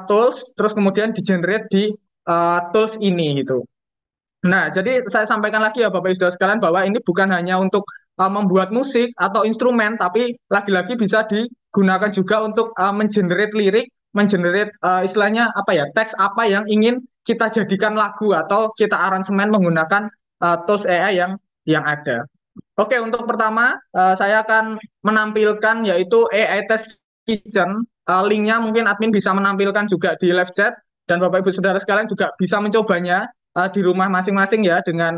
tools, terus kemudian di-generate di tools ini gitu. Nah, jadi saya sampaikan lagi ya Bapak Ibu Saudara sekalian bahwa ini bukan hanya untuk membuat musik atau instrumen, tapi lagi-lagi bisa digunakan juga untuk mengenerate lirik, mengenerate istilahnya apa ya, teks apa yang ingin kita jadikan lagu atau kita aransemen menggunakan tools AI yang ada. Oke, untuk pertama saya akan menampilkan yaitu AI Text Kitchen. Linknya mungkin admin bisa menampilkan juga di live chat, dan Bapak Ibu Saudara sekalian juga bisa mencobanya di rumah masing-masing ya dengan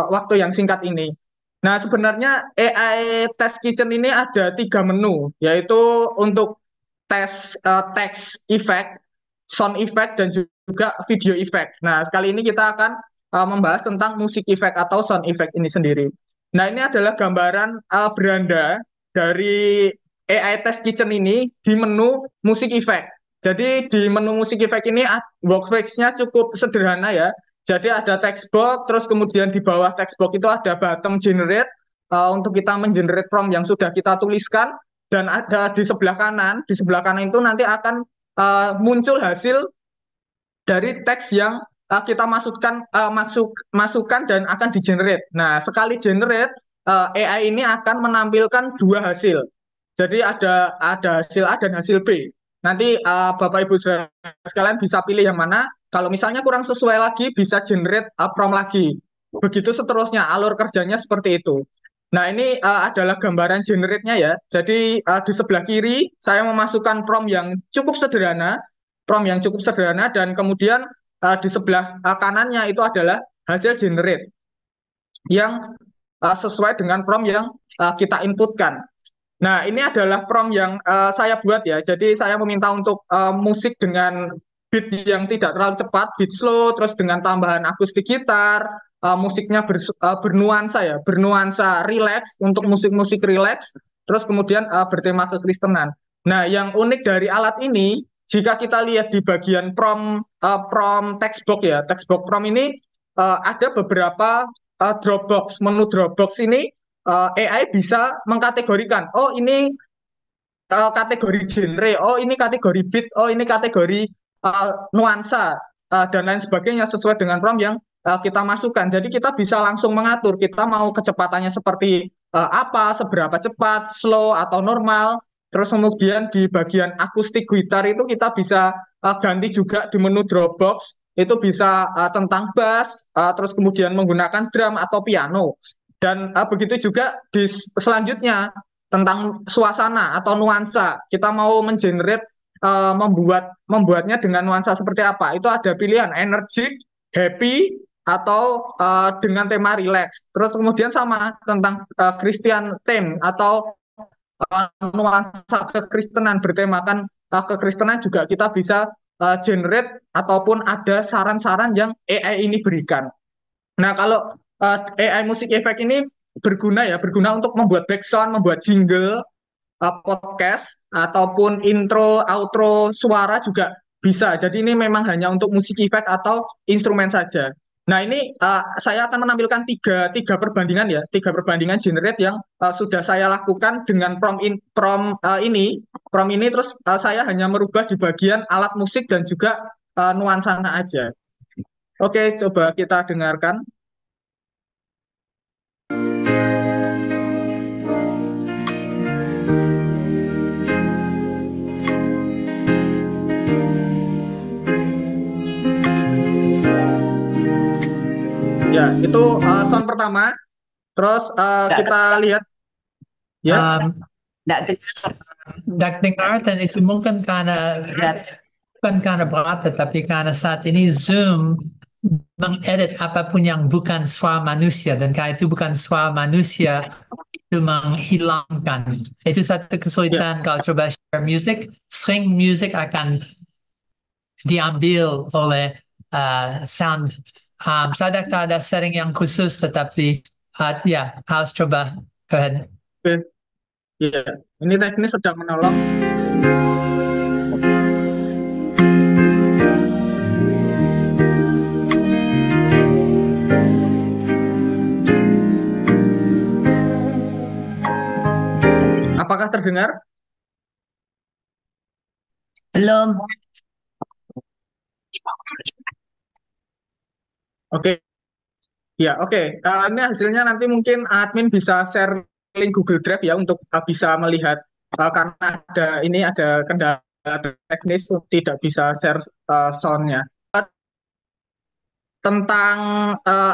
waktu yang singkat ini. Nah, sebenarnya AI Text Kitchen ini ada 3 menu, yaitu untuk text effect, sound effect dan juga video effect. Nah, kali ini kita akan membahas tentang musik effect atau sound effect ini sendiri. Nah, ini adalah gambaran beranda dari AI Test Kitchen ini di menu musik effect. Jadi di menu musik effect ini workspace-nya cukup sederhana ya. Jadi ada text box, terus kemudian di bawah text box itu ada button generate untuk kita mengenerate prompt yang sudah kita tuliskan, dan ada di sebelah kanan itu nanti akan muncul hasil dari teks yang kita masukkan dan akan di generate. Nah, sekali generate AI ini akan menampilkan dua hasil. Jadi ada hasil A dan hasil B. Nanti Bapak Ibu sekalian bisa pilih yang mana. Kalau misalnya kurang sesuai lagi bisa generate prompt lagi. Begitu seterusnya, alur kerjanya seperti itu. Nah, ini adalah gambaran generate-nya ya. Jadi di sebelah kiri saya memasukkan prompt yang cukup sederhana, dan kemudian di sebelah kanannya itu adalah hasil generate yang sesuai dengan prompt yang kita inputkan. Nah, ini adalah prompt yang saya buat ya. Jadi saya meminta untuk musik dengan beat yang tidak terlalu cepat, beat slow, terus dengan tambahan akustik gitar, musiknya bernuansa relax untuk musik-musik relax, terus kemudian bertema kekristenan. Nah, yang unik dari alat ini, jika kita lihat di bagian prompt text box ya, text box prompt ini ada beberapa Dropbox, menu Dropbox ini AI bisa mengkategorikan, oh ini kategori genre, oh ini kategori beat, oh ini kategori nuansa, dan lain sebagainya sesuai dengan prompt yang kita masukkan. Jadi kita bisa langsung mengatur, kita mau kecepatannya seperti apa, seberapa cepat, slow atau normal. Terus kemudian di bagian akustik gitar itu kita bisa ganti juga di menu Dropbox, itu bisa tentang bass, terus kemudian menggunakan drum atau piano. Dan begitu juga di selanjutnya tentang suasana atau nuansa. Kita mau mengenerate membuatnya dengan nuansa seperti apa. Itu ada pilihan energik, happy, atau dengan tema relax. Terus kemudian sama tentang Christian theme atau nuansa kekristenan, bertemakan kekristenan juga kita bisa generate ataupun ada saran-saran yang AI ini berikan. Nah, kalau AI musik efek ini berguna untuk membuat background, membuat jingle, podcast, ataupun intro, outro, suara juga bisa. Jadi ini memang hanya untuk musik efek atau instrumen saja. Nah, ini saya akan menampilkan tiga perbandingan ya, tiga perbandingan generate yang sudah saya lakukan dengan prompt ini. Prompt ini terus saya hanya merubah di bagian alat musik dan juga nuansanya aja. Oke, coba kita dengarkan. Ya, itu sound pertama. Terus kita lihat. Ya. Nggak dengar, dan itu mungkin bukan karena berat, tetapi karena saat ini Zoom mengedit apapun yang bukan suara manusia, dan karena itu bukan suara manusia, itu menghilangkan. Itu satu kesulitan kalau coba share music, sering music akan diambil oleh sound. Saya ada setting yang khusus, tetapi ya harus coba. Go ahead. Ya, ini teknis sedang menolong. Apakah terdengar? Belum. Oke. Ya, oke. Ini hasilnya nanti mungkin admin bisa share link Google Drive ya untuk bisa melihat, karena ada kendala teknis tidak bisa share sound-nya. Tentang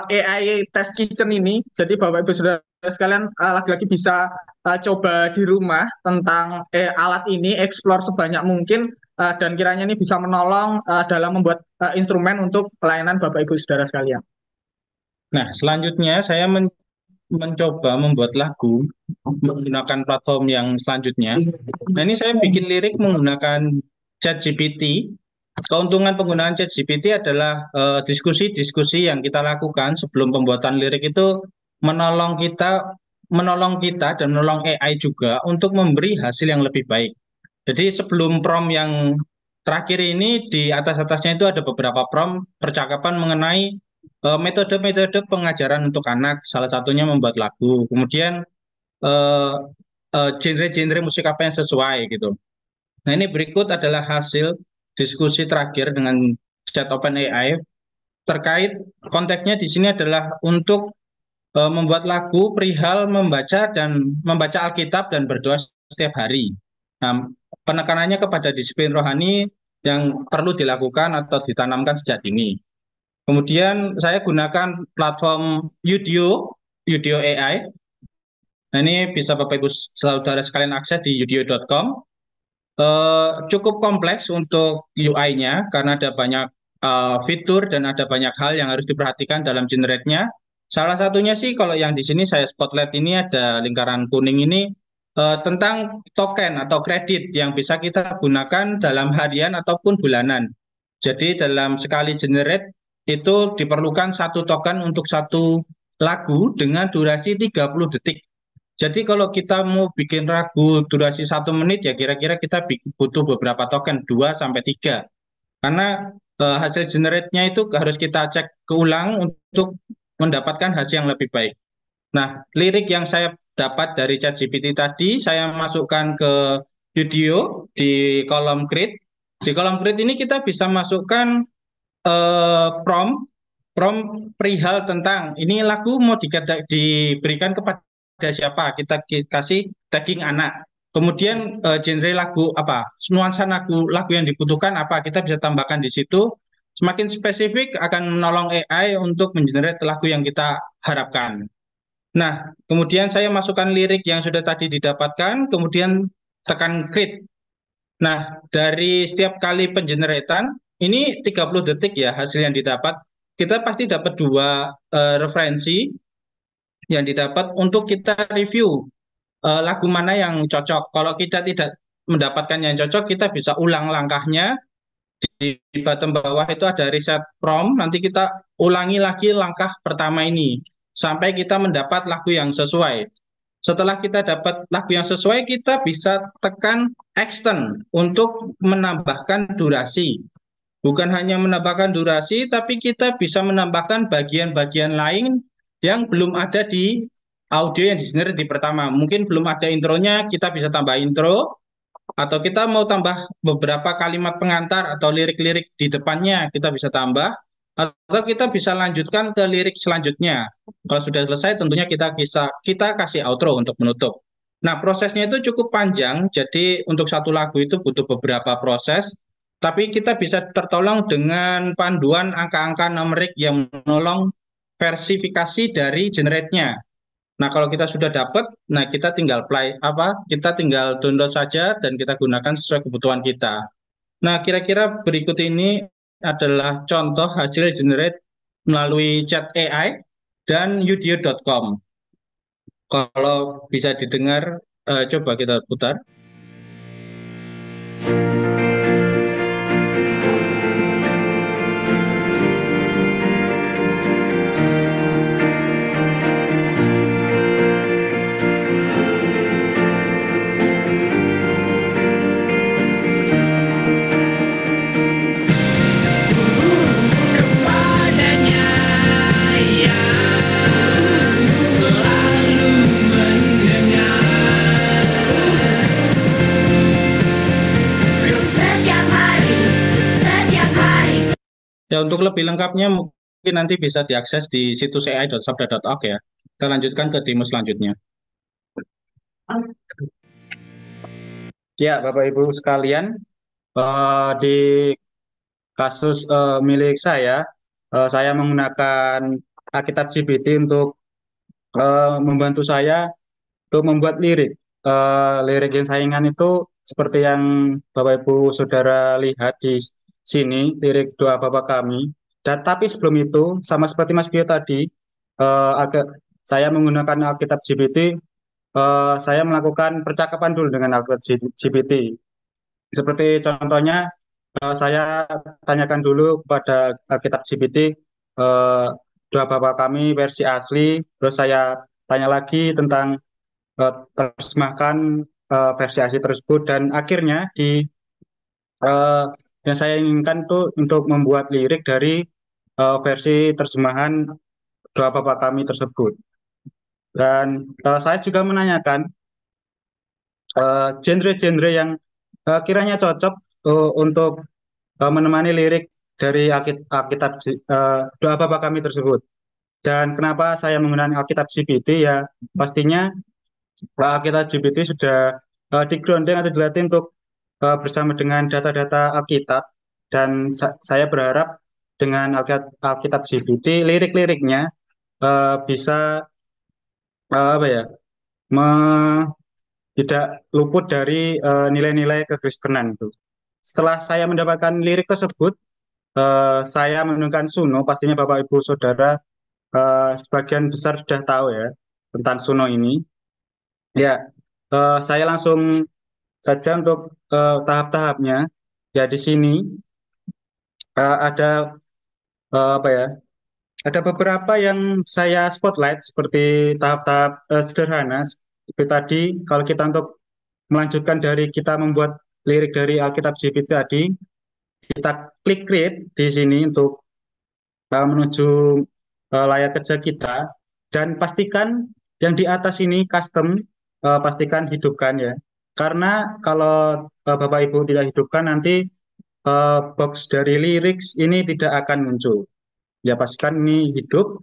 AI Test Kitchen ini, jadi Bapak Ibu Saudara sekalian lagi-lagi bisa coba di rumah tentang alat ini, explore sebanyak mungkin, dan kiranya ini bisa menolong dalam membuat instrumen untuk pelayanan Bapak Ibu Saudara sekalian. Nah, selanjutnya saya mencoba membuat lagu menggunakan platform yang selanjutnya. Nah, ini saya bikin lirik menggunakan ChatGPT keuntungan penggunaan ChatGPT adalah diskusi-diskusi yang kita lakukan sebelum pembuatan lirik itu menolong kita, dan menolong AI juga untuk memberi hasil yang lebih baik. Jadi sebelum prompt yang terakhir ini di atas-atasnya itu ada beberapa prompt percakapan mengenai metode-metode pengajaran untuk anak, salah satunya membuat lagu. Kemudian eh, genre-genre musik apa yang sesuai gitu. Nah, ini berikut adalah hasil diskusi terakhir dengan chat OpenAI terkait konteksnya di sini adalah untuk membuat lagu perihal membaca Alkitab dan berdoa setiap hari. Nah, penekanannya kepada disiplin rohani yang perlu dilakukan atau ditanamkan sejak dini. Kemudian saya gunakan platform Udio AI. Nah, ini bisa Bapak Ibu saudara sekalian akses di udio.com. Cukup kompleks untuk UI-nya karena ada banyak fitur dan ada banyak hal yang harus diperhatikan dalam generate-nya. Salah satunya sih kalau yang di sini saya spotlight ini ada lingkaran kuning ini tentang token atau kredit yang bisa kita gunakan dalam harian ataupun bulanan. Jadi dalam sekali generate itu diperlukan satu token untuk satu lagu dengan durasi 30 detik. Jadi kalau kita mau bikin lagu durasi 1 menit ya kira-kira kita butuh beberapa token 2 sampai 3. Karena hasil generate-nya itu harus kita cek keulang untuk mendapatkan hasil yang lebih baik. Nah, lirik yang saya dapat dari ChatGPT tadi saya masukkan ke video di kolom create. Di kolom create ini kita bisa masukkan prompt perihal tentang ini lagu mau diberikan kepada siapa, kita kasih tagging anak. Kemudian genre lagu apa, nuansa lagu yang dibutuhkan apa, kita bisa tambahkan di situ. Semakin spesifik akan menolong AI untuk mengenerate lagu yang kita harapkan. Nah, kemudian saya masukkan lirik yang sudah tadi didapatkan, kemudian tekan create. Nah, dari setiap kali pengeneratan, ini 30 detik ya hasil yang didapat. Kita pasti dapat 2 referensi yang didapat untuk kita review lagu mana yang cocok. Kalau kita tidak mendapatkan yang cocok, kita bisa ulang langkahnya. Di bottom bawah itu ada reset prompt, nanti kita ulangi lagi langkah pertama ini sampai kita mendapat lagu yang sesuai. Setelah kita dapat lagu yang sesuai, kita bisa tekan extend untuk menambahkan durasi. Bukan hanya menambahkan durasi, tapi kita bisa menambahkan bagian-bagian lain yang belum ada di audio yang di-generate di pertama. Mungkin belum ada intronya, kita bisa tambah intro, atau kita mau tambah beberapa kalimat pengantar atau lirik-lirik di depannya, kita bisa tambah, atau kita bisa lanjutkan ke lirik selanjutnya. Kalau sudah selesai, tentunya kita kasih outro untuk menutup. Nah, prosesnya itu cukup panjang, jadi untuk satu lagu itu butuh beberapa proses, tapi kita bisa tertolong dengan panduan angka-angka numerik yang menolong versifikasi dari generate-nya. Nah, kalau kita sudah dapat, nah kita tinggal kita tinggal download saja dan kita gunakan sesuai kebutuhan kita. Nah, kira-kira berikut ini adalah contoh hasil generate melalui chat AI dan udio.com. Kalau bisa didengar, coba kita putar. Ya, untuk lebih lengkapnya mungkin nanti bisa diakses di situs ai.sabda.org ya. Kita lanjutkan ke demo selanjutnya. Ya, Bapak Ibu sekalian, di kasus milik saya menggunakan Alkitab GPT untuk membantu saya untuk membuat lirik. Lirik yang saya ingat itu seperti yang Bapak Ibu Saudara lihat di sini, lirik doa Bapa kami. Dan tapi sebelum itu, sama seperti Mas Bio tadi, saya menggunakan Alkitab GPT, saya melakukan percakapan dulu dengan Alkitab GPT. Seperti contohnya, saya tanyakan dulu kepada Alkitab GPT eh, doa Bapa kami versi asli, terus saya tanya lagi tentang terjemahkan versi asli tersebut, dan akhirnya eh, yang saya inginkan tuh untuk membuat lirik dari versi terjemahan doa Bapa kami tersebut. Dan saya juga menanyakan genre-genre yang kiranya cocok untuk menemani lirik dari Alkitab doa Bapa kami tersebut. Dan kenapa saya menggunakan Alkitab GPT? Ya pastinya Alkitab GPT sudah di-grounding atau dilatih untuk bersama dengan data-data Alkitab, dan saya berharap dengan Alkitab GPT lirik-liriknya bisa apa ya tidak luput dari nilai-nilai kekristenan itu. Setelah saya mendapatkan lirik tersebut, saya menemukan Suno. Pastinya Bapak Ibu Saudara sebagian besar sudah tahu ya tentang Suno ini. Ya, saya langsung saja untuk tahap-tahapnya. Ya, di sini ada apa ya? Ada beberapa yang saya spotlight seperti tahap-tahap sederhana. Seperti tadi, kalau kita untuk melanjutkan dari kita membuat lirik dari Alkitab GPT tadi, kita klik create di sini untuk menuju layar kerja kita, dan pastikan yang di atas ini custom, pastikan hidupkan ya. Karena kalau Bapak Ibu tidak hidupkan, nanti box dari lyrics ini tidak akan muncul. Ya pastikan ini hidup,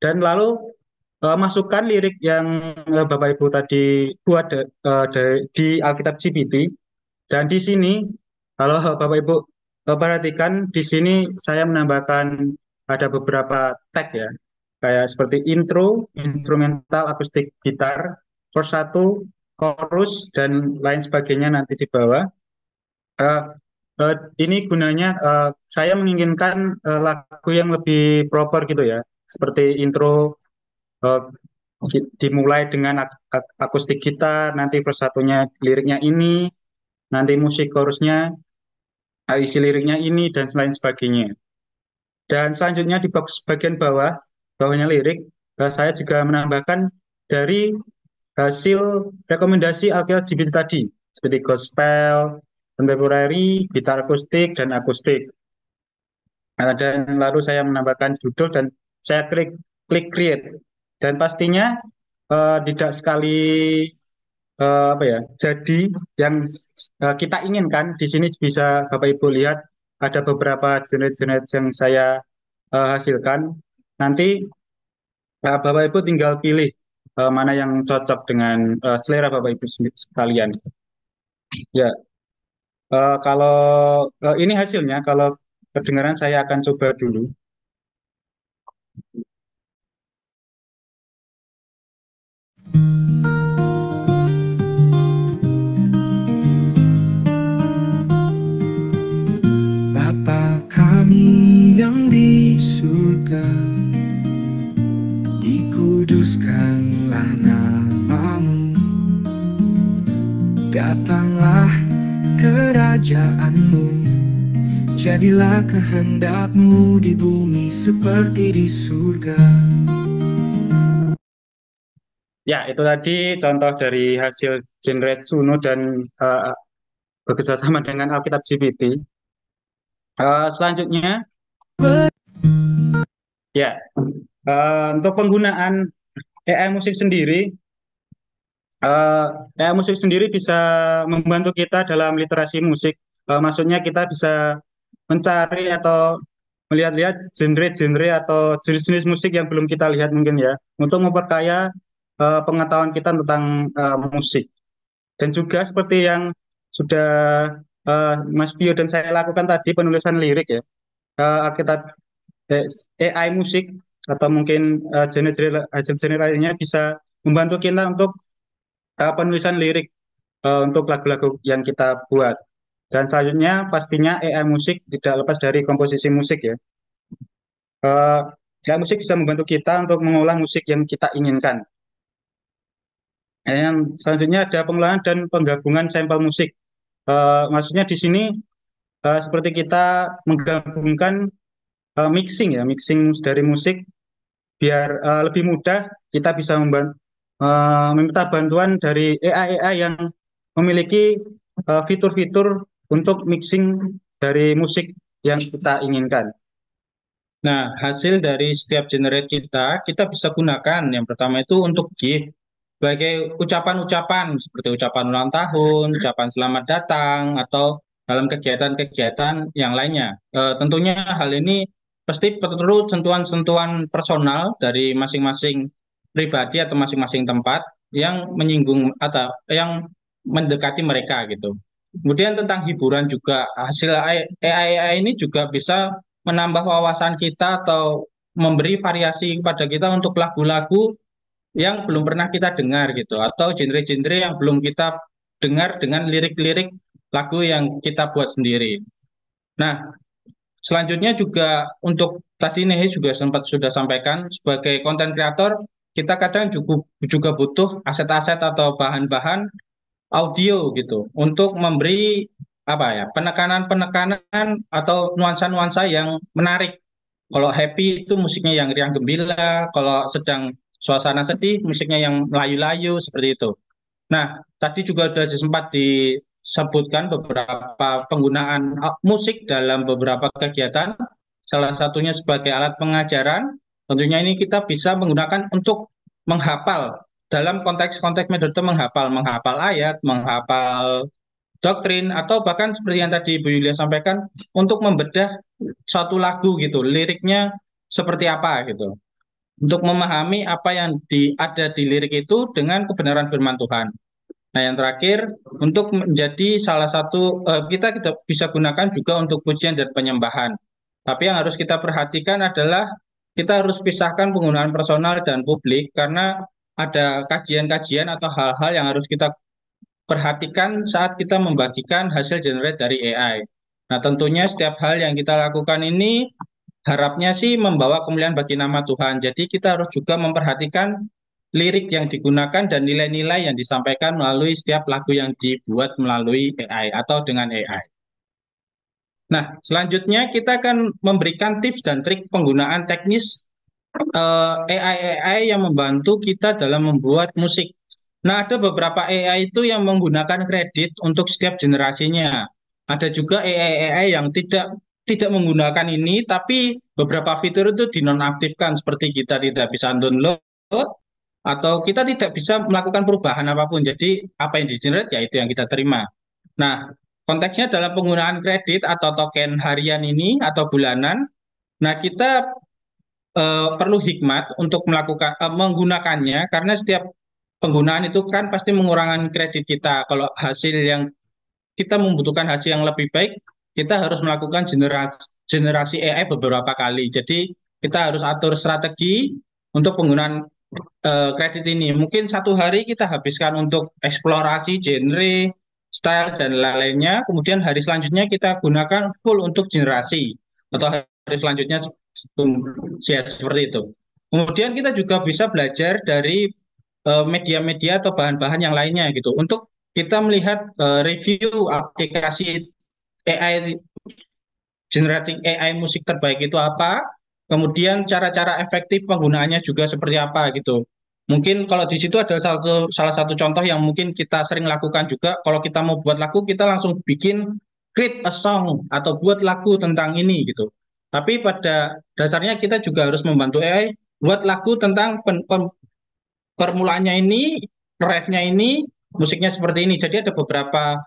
dan lalu masukkan lirik yang Bapak Ibu tadi buat di Alkitab GPT. Dan di sini kalau Bapak Ibu perhatikan, di sini saya menambahkan ada beberapa tag ya, kayak seperti intro, instrumental, akustik gitar, verse 1, chorus, dan lain sebagainya nanti di bawah. Eh, ini gunanya saya menginginkan lagu yang lebih proper gitu ya, seperti intro eh, dimulai dengan akustik gitar, nanti verse satunya liriknya ini, nanti musik chorusnya isi liriknya ini, dan lain sebagainya. Dan selanjutnya di box bagian bawahnya lirik, saya juga menambahkan dari hasil rekomendasi Alkitab GPT tadi, seperti gospel, contemporary, gitar akustik, dan akustik. Dan lalu saya menambahkan judul dan saya klik create. Dan pastinya tidak sekali apa ya, jadi yang kita inginkan. Di sini bisa Bapak Ibu lihat ada beberapa jenis-jenis yang saya hasilkan. Nanti Bapak Ibu tinggal pilih mana yang cocok dengan selera Bapak Ibu sekalian. Ya, kalau ini hasilnya, kalau kedengaran saya akan coba dulu. Bapa kami yang di surga, dikuduskanlah namamu, datanglah kerajaanmu, jadilah kehendakmu di bumi seperti di surga. Ya, itu tadi contoh dari hasil generate Suno dan bekerjasama dengan Alkitab GPT. Selanjutnya, ya, untuk penggunaan AI musik sendiri, AI musik sendiri bisa membantu kita dalam literasi musik. Maksudnya kita bisa mencari atau melihat-lihat genre-genre atau jenis-jenis musik yang belum kita lihat mungkin ya, untuk memperkaya pengetahuan kita tentang musik. Dan juga seperti yang sudah Mas Bio dan saya lakukan tadi, penulisan lirik ya, kita AI musik atau mungkin hasil genre lainnya bisa membantu kita untuk penulisan lirik untuk lagu-lagu yang kita buat. Dan selanjutnya pastinya AI musik tidak lepas dari komposisi musik ya. AI musik bisa membantu kita untuk mengolah musik yang kita inginkan. Yang selanjutnya ada pengolahan dan penggabungan sampel musik. Maksudnya di sini seperti kita menggabungkan mixing ya, mixing dari musik biar lebih mudah kita bisa meminta bantuan dari AI yang memiliki fitur-fitur untuk mixing dari musik yang kita inginkan. Nah, hasil dari setiap generate kita bisa gunakan. Yang pertama itu untuk GIF, sebagai ucapan-ucapan seperti ucapan ulang tahun, ucapan selamat datang, atau dalam kegiatan-kegiatan yang lainnya. Tentunya hal ini pasti perlu sentuhan-sentuhan personal dari masing-masing pribadi atau masing-masing tempat yang menyinggung atau yang mendekati mereka gitu. Kemudian tentang hiburan juga, hasil AI ini juga bisa menambah wawasan kita atau memberi variasi kepada kita untuk lagu-lagu yang belum pernah kita dengar gitu, atau genre-genre yang belum kita dengar dengan lirik-lirik lagu yang kita buat sendiri. Nah, selanjutnya juga untuk tadi nih juga sempat sudah sampaikan, sebagai konten kreator kita kadang juga butuh aset-aset atau bahan-bahan audio gitu untuk memberi apa ya, penekanan-penekanan atau nuansa-nuansa yang menarik. Kalau happy itu musiknya yang riang gembira, kalau sedang suasana sedih musiknya yang melayu-layu seperti itu. Nah, tadi juga sudah sempat disebutkan beberapa penggunaan musik dalam beberapa kegiatan, salah satunya sebagai alat pengajaran. Tentunya ini kita bisa menggunakan untuk menghafal dalam konteks-konteks metode menghafal ayat, menghafal doktrin, atau bahkan seperti yang tadi Bu Yulia sampaikan untuk membedah suatu lagu gitu, liriknya seperti apa gitu, untuk memahami apa yang ada di lirik itu dengan kebenaran firman Tuhan. Nah, yang terakhir untuk menjadi salah satu kita bisa gunakan juga untuk pujian dan penyembahan. Tapi yang harus kita perhatikan adalah kita harus pisahkan penggunaan personal dan publik karena ada kajian-kajian atau hal-hal yang harus kita perhatikan saat kita membagikan hasil generate dari AI. Nah, tentunya setiap hal yang kita lakukan ini harapnya sih membawa kemuliaan bagi nama Tuhan. Jadi kita harus juga memperhatikan lirik yang digunakan dan nilai-nilai yang disampaikan melalui setiap lagu yang dibuat melalui AI atau dengan AI. Nah, selanjutnya kita akan memberikan tips dan trik penggunaan teknis AI yang membantu kita dalam membuat musik. Nah, ada beberapa AI itu yang menggunakan kredit untuk setiap generasinya. Ada juga AI yang tidak menggunakan ini, tapi beberapa fitur itu dinonaktifkan, seperti kita tidak bisa download atau kita tidak bisa melakukan perubahan apapun. Jadi apa yang di-generate ya itu yang kita terima. Nah, konteksnya dalam penggunaan kredit atau token harian ini atau bulanan. Nah, kita perlu hikmat untuk menggunakannya karena setiap penggunaan itu kan pasti mengurangi kredit kita. Kalau hasil yang kita membutuhkan hasil yang lebih baik, kita harus melakukan generasi AI beberapa kali. Jadi kita harus atur strategi untuk penggunaan kredit ini. Mungkin satu hari kita habiskan untuk eksplorasi genre, style, dan lain-lainnya. Kemudian hari selanjutnya kita gunakan full untuk generasi. Atau hari selanjutnya ya, seperti itu. Kemudian kita juga bisa belajar dari media-media atau bahan-bahan yang lainnya gitu. Untuk kita melihat review aplikasi AI, generating AI musik terbaik itu apa, kemudian cara-cara efektif penggunaannya juga seperti apa gitu. Mungkin kalau di situ ada salah satu contoh yang mungkin kita sering lakukan juga, kalau kita mau buat lagu, kita langsung bikin create a song atau buat lagu tentang ini gitu. Tapi pada dasarnya kita juga harus membantu AI buat lagu tentang permulaannya ini, ref-nya ini, musiknya seperti ini. Jadi ada beberapa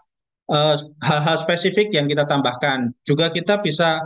hal-hal spesifik yang kita tambahkan. Juga kita bisa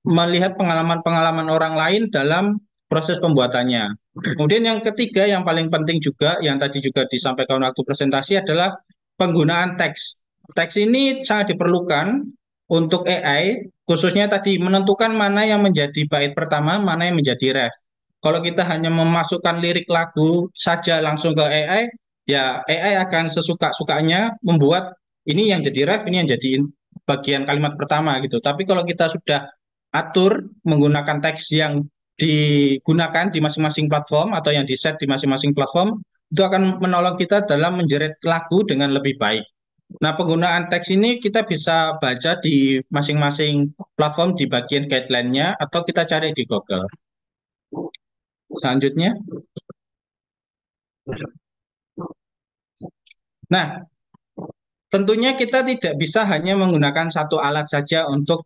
melihat pengalaman-pengalaman orang lain dalam proses pembuatannya. Kemudian yang ketiga, yang paling penting juga, yang tadi juga disampaikan waktu presentasi adalah penggunaan teks. Teks ini sangat diperlukan untuk AI, khususnya tadi menentukan mana yang menjadi bait pertama, mana yang menjadi ref. Kalau kita hanya memasukkan lirik lagu saja langsung ke AI, ya AI akan sesuka-sukanya membuat ini yang jadi ref, ini yang jadi bagian kalimat pertama gitu. Tapi kalau kita sudah atur menggunakan teks yang digunakan di masing-masing platform atau yang di-set di masing-masing platform, itu akan menolong kita dalam menjerit lagu dengan lebih baik. Nah, penggunaan teks ini kita bisa baca di masing-masing platform di bagian guideline-nya atau kita cari di Google. Selanjutnya. Nah, tentunya kita tidak bisa hanya menggunakan satu alat saja untuk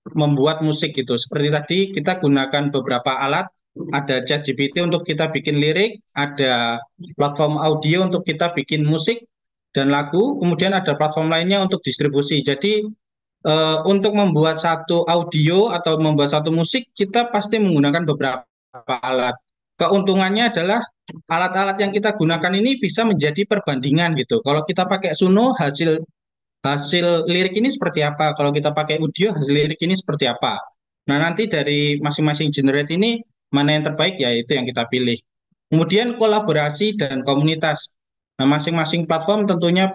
membuat musik gitu. Seperti tadi kita gunakan beberapa alat, ada ChatGPT untuk kita bikin lirik, ada platform audio untuk kita bikin musik dan lagu, kemudian ada platform lainnya untuk distribusi. Jadi untuk membuat satu audio atau membuat satu musik, kita pasti menggunakan beberapa alat. Keuntungannya adalah alat-alat yang kita gunakan ini bisa menjadi perbandingan gitu. Kalau kita pakai Suno, hasil hasil lirik ini seperti apa? Kalau kita pakai audio, hasil lirik ini seperti apa? Nah, nanti dari masing-masing generate ini, mana yang terbaik ya itu yang kita pilih. Kemudian kolaborasi dan komunitas. Nah, masing-masing platform tentunya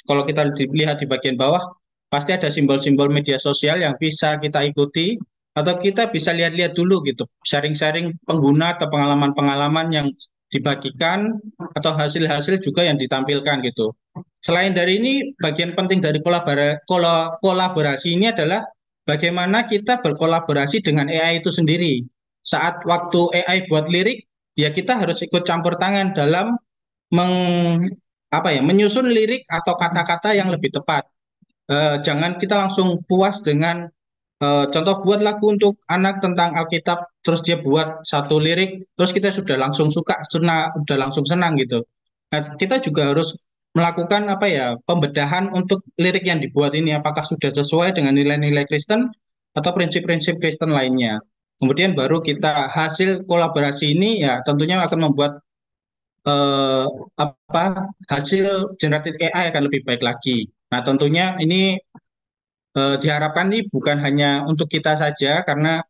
kalau kita lihat di bagian bawah, pasti ada simbol-simbol media sosial yang bisa kita ikuti, atau kita bisa lihat-lihat dulu gitu, sharing-sharing pengguna atau pengalaman-pengalaman yang dibagikan, atau hasil-hasil juga yang ditampilkan gitu. Selain dari ini, bagian penting dari kolaborasi ini adalah bagaimana kita berkolaborasi dengan AI itu sendiri. Saat waktu AI buat lirik, ya kita harus ikut campur tangan dalam menyusun lirik atau kata-kata yang lebih tepat. Jangan kita langsung puas dengan contoh buat lagu untuk anak tentang Alkitab, terus dia buat satu lirik, terus kita sudah langsung suka, sudah langsung senang gitu. Nah, kita juga harus melakukan pembedahan untuk lirik yang dibuat ini, apakah sudah sesuai dengan nilai-nilai Kristen atau prinsip-prinsip Kristen lainnya. Kemudian baru kita hasil kolaborasi ini ya tentunya akan membuat hasil generatif AI akan lebih baik lagi. Nah, tentunya ini diharapkan ini bukan hanya untuk kita saja, karena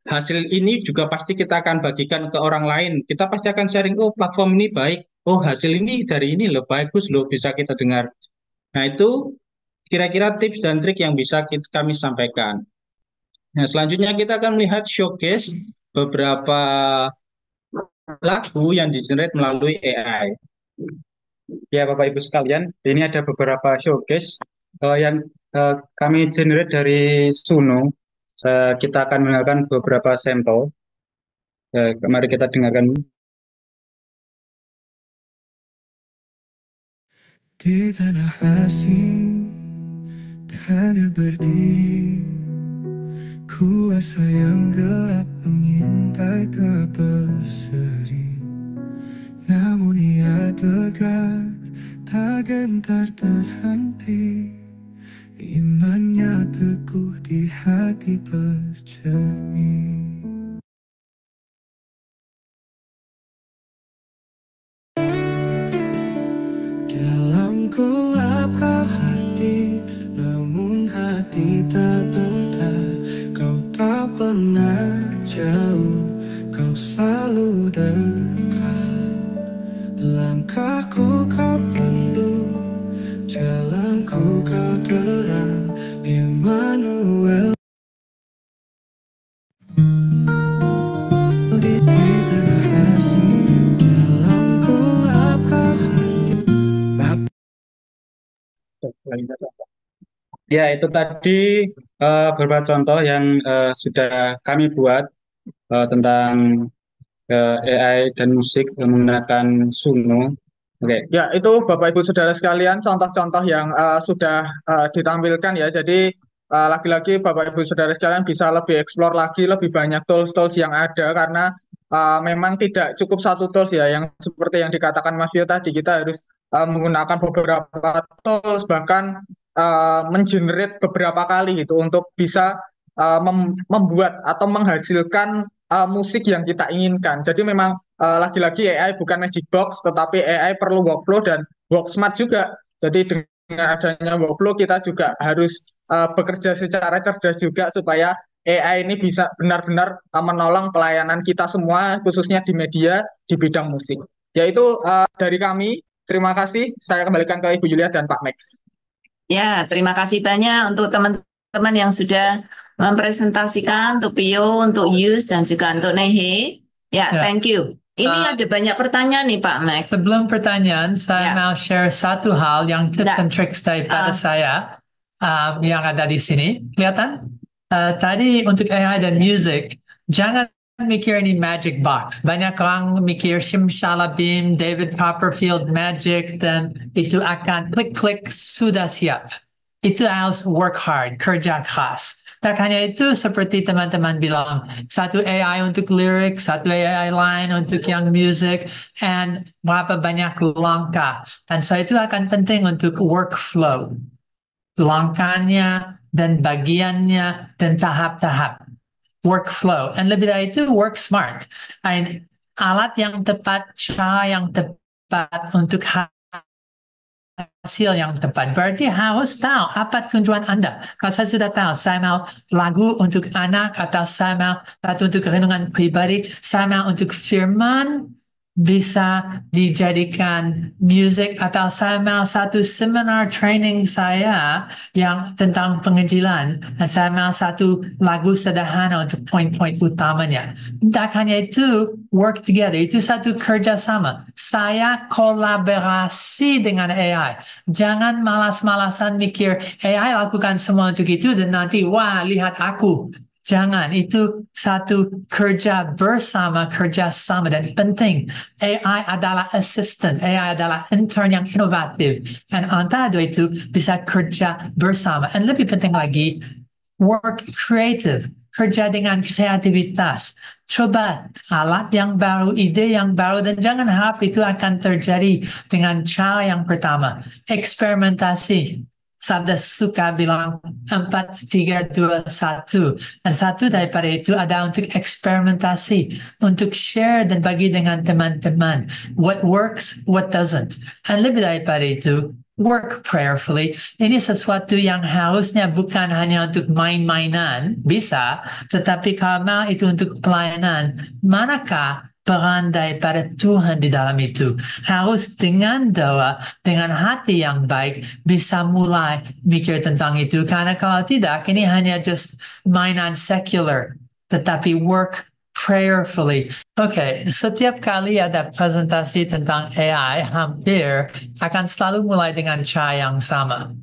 hasil ini juga pasti kita akan bagikan ke orang lain. Kita pasti akan sharing, oh platform ini baik, oh hasil ini dari ini loh, bagus loh, bisa kita dengar. Nah, itu kira-kira tips dan trik yang bisa kami sampaikan. Nah, selanjutnya kita akan melihat showcase beberapa lagu yang di-generate melalui AI. Ya, Bapak Ibu sekalian, ini ada beberapa showcase yang kami generate dari Suno. Kita akan mendengarkan beberapa sampel. Mari kita dengarkan. Di tanah asing, tanah berdiri, kuasa yang gelap mengintai tak berseri. Namun ia tegar, tak gentar terhenti. Imannya teguh di hati bercermin. Dalam gelap hati, namun hati tak gentar. Kau tak pernah jauh, kau selalu dekat. Langkahku kau pandu, jalanku kau terang, Immanuel. Di tanah asing, dalam gelap hati. Ya, itu tadi beberapa contoh yang sudah kami buat tentang AI dan musik menggunakan Suno. Oke. Ya, itu Bapak Ibu Saudara sekalian contoh-contoh yang sudah ditampilkan ya. Jadi lagi-lagi Bapak Ibu Saudara sekalian bisa lebih explore lagi lebih banyak tools-tools yang ada, karena memang tidak cukup satu tools ya, yang seperti yang dikatakan Mas Vio tadi, kita harus menggunakan beberapa tools, bahkan mengenerate beberapa kali gitu untuk bisa membuat atau menghasilkan musik yang kita inginkan. Jadi memang lagi-lagi AI bukan magic box, tetapi AI perlu workflow dan work smart juga. Jadi dengan adanya workflow, kita juga harus bekerja secara cerdas juga supaya AI ini bisa benar-benar menolong pelayanan kita semua, khususnya di media di bidang musik. Yaitu dari kami. Terima kasih. Saya kembalikan ke Ibu Yulia dan Pak Max. Ya, terima kasih banyak untuk teman-teman yang sudah mempresentasikan, untuk Pio, untuk Yus, dan juga untuk Nehe. Ya, Ya. thank you. Ini ada banyak pertanyaan nih Pak Mac. Sebelum pertanyaan, saya Ya. mau share satu hal yang tips Nggak. and tricks daripada saya yang ada di sini. Kelihatan? Tadi untuk AI dan music, jangan mikir ini magic box. Banyak orang mikir Simsalabim, David Copperfield magic, dan itu akan klik-klik sudah siap. Itu harus work hard, kerja keras. Tak hanya itu, seperti teman-teman bilang, satu AI untuk lirik, satu AI lain untuk yang music, and berapa banyak langkah. Dan so itu akan penting untuk workflow. Langkahnya dan bagiannya dan tahap-tahap. Workflow. And lebih dari itu, work smart. And alat yang tepat, cara yang tepat untuk hasil yang tepat. Berarti harus tahu apa tujuan Anda. Kalau saya sudah tahu, saya mau lagu untuk anak atau saya mau satu untuk renungan pribadi, saya mau untuk firman bisa dijadikan music atau saya mau satu seminar training saya yang tentang penginjilan dan saya mau satu lagu sederhana untuk poin-poin utamanya. Tak hanya itu, work together, itu satu kerjasama. Saya kolaborasi dengan AI. Jangan malas-malasan mikir AI lakukan semua untuk itu dan nanti wah lihat aku. Jangan, itu satu kerja bersama, kerjasama dan penting. AI adalah assistant, AI adalah intern yang inovatif. Dan antara dua itu bisa kerja bersama. Dan lebih penting lagi, work creative, kerja dengan kreativitas. Coba alat yang baru, ide yang baru, dan jangan harap itu akan terjadi dengan cara yang pertama. Eksperimentasi. Sabda suka bilang 4, 3, 2, 1. Dan satu daripada itu ada untuk eksperimentasi, untuk share dan bagi dengan teman-teman. What works, what doesn't. Dan lebih daripada itu, work prayerfully. Ini sesuatu yang harusnya bukan hanya untuk main-mainan, bisa, tetapi kalau itu untuk pelayanan, manakah peran daripada Tuhan di dalam itu? Harus dengan doa, dengan hati yang baik, bisa mulai mikir tentang itu. Karena kalau tidak, ini hanya just mainan secular, tetapi work prayerfully. Oke, setiap kali ada presentasi tentang AI, hampir akan selalu mulai dengan cara yang sama.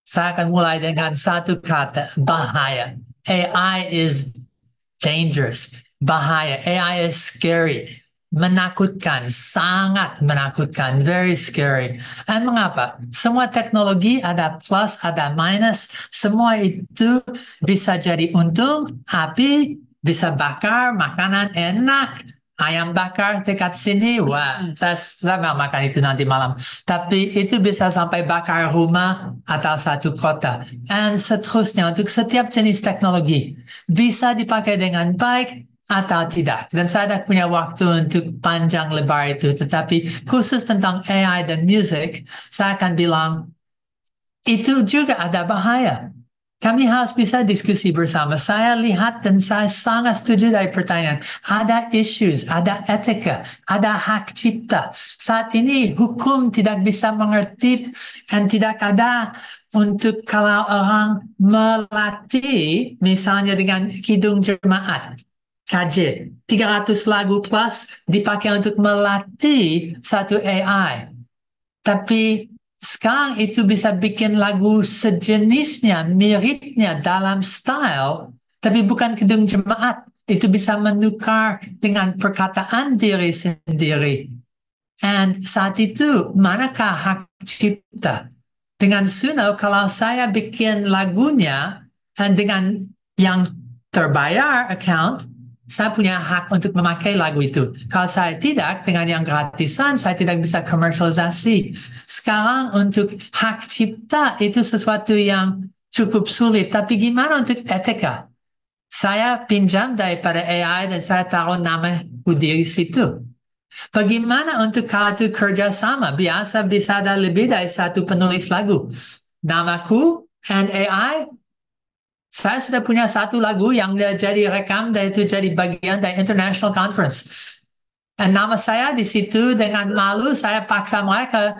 Saya akan mulai dengan satu kata, bahaya. AI is dangerous. Bahaya. AI is scary. Menakutkan. Sangat menakutkan. Very scary. Dan mengapa? Semua teknologi ada plus, ada minus. Semua itu bisa jadi untung, api, bisa bakar, makanan enak. Ayam bakar dekat sini, wah, saya mau makan itu nanti malam. Tapi itu bisa sampai bakar rumah atau satu kota. Dan seterusnya untuk setiap jenis teknologi. Bisa dipakai dengan baik atau tidak. Dan saya tidak punya waktu untuk panjang lebar itu. Tetapi khusus tentang AI dan music, saya akan bilang, itu juga ada bahaya. Kami harus bisa diskusi bersama. Saya lihat dan saya sangat setuju dari pertanyaan. Ada issues, ada etika, ada hak cipta. Saat ini hukum tidak bisa mengerti dan tidak ada untuk kalau orang melatih misalnya dengan kidung jemaat. KJ, 300 lagu plus dipakai untuk melatih satu AI. Tapi sekarang itu bisa bikin lagu sejenisnya, miripnya dalam style, tapi bukan kidung jemaat. Itu bisa menukar dengan perkataan diri sendiri. And saat itu, manakah hak cipta? Dengan Suno, kalau saya bikin lagunya, dan dengan yang terbayar account, saya punya hak untuk memakai lagu itu. Kalau saya tidak, dengan yang gratisan, saya tidak bisa komersialisasi. Sekarang untuk hak cipta itu sesuatu yang cukup sulit. Tapi gimana untuk etika? Saya pinjam daripada AI dan saya taruh nama di situ. Bagaimana untuk kalau itu kerjasama? Biasa bisa ada lebih dari satu penulis lagu. Namaku and AI, saya sudah punya satu lagu yang jadi rekam dan itu jadi bagian dari International Conference. Dan nama saya di situ dengan malu saya paksa mereka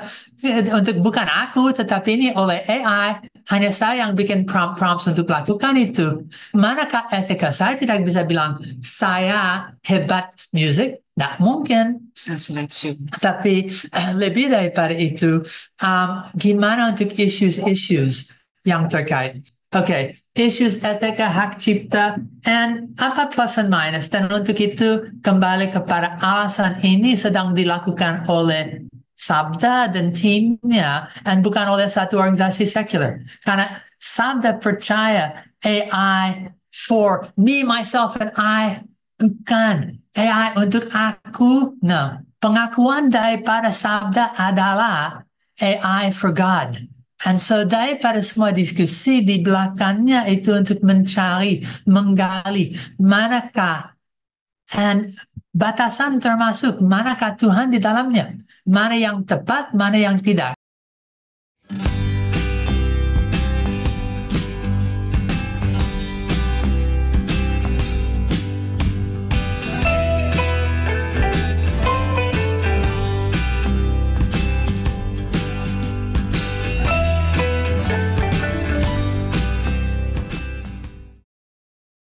untuk bukan aku tetapi ini oleh AI. Hanya saya yang bikin prompts untuk lakukan itu. Manakah etika? Saya tidak bisa bilang saya hebat musik Nggak mungkin. Tapi lebih daripada itu, gimana untuk issues yang terkait? Oke, issues etika, hak cipta, and apa plus and minus. Dan untuk itu kembali kepada alasan ini sedang dilakukan oleh Sabda dan timnya, dan bukan oleh satu organisasi sekuler. Karena Sabda percaya AI for me, myself, and I, bukan AI untuk aku. No, pengakuan daripada Sabda adalah AI for God. And so daripada semua diskusi di belakangnya itu untuk mencari, menggali manakah, and batasan termasuk manakah Tuhan di dalamnya, mana yang tepat, mana yang tidak.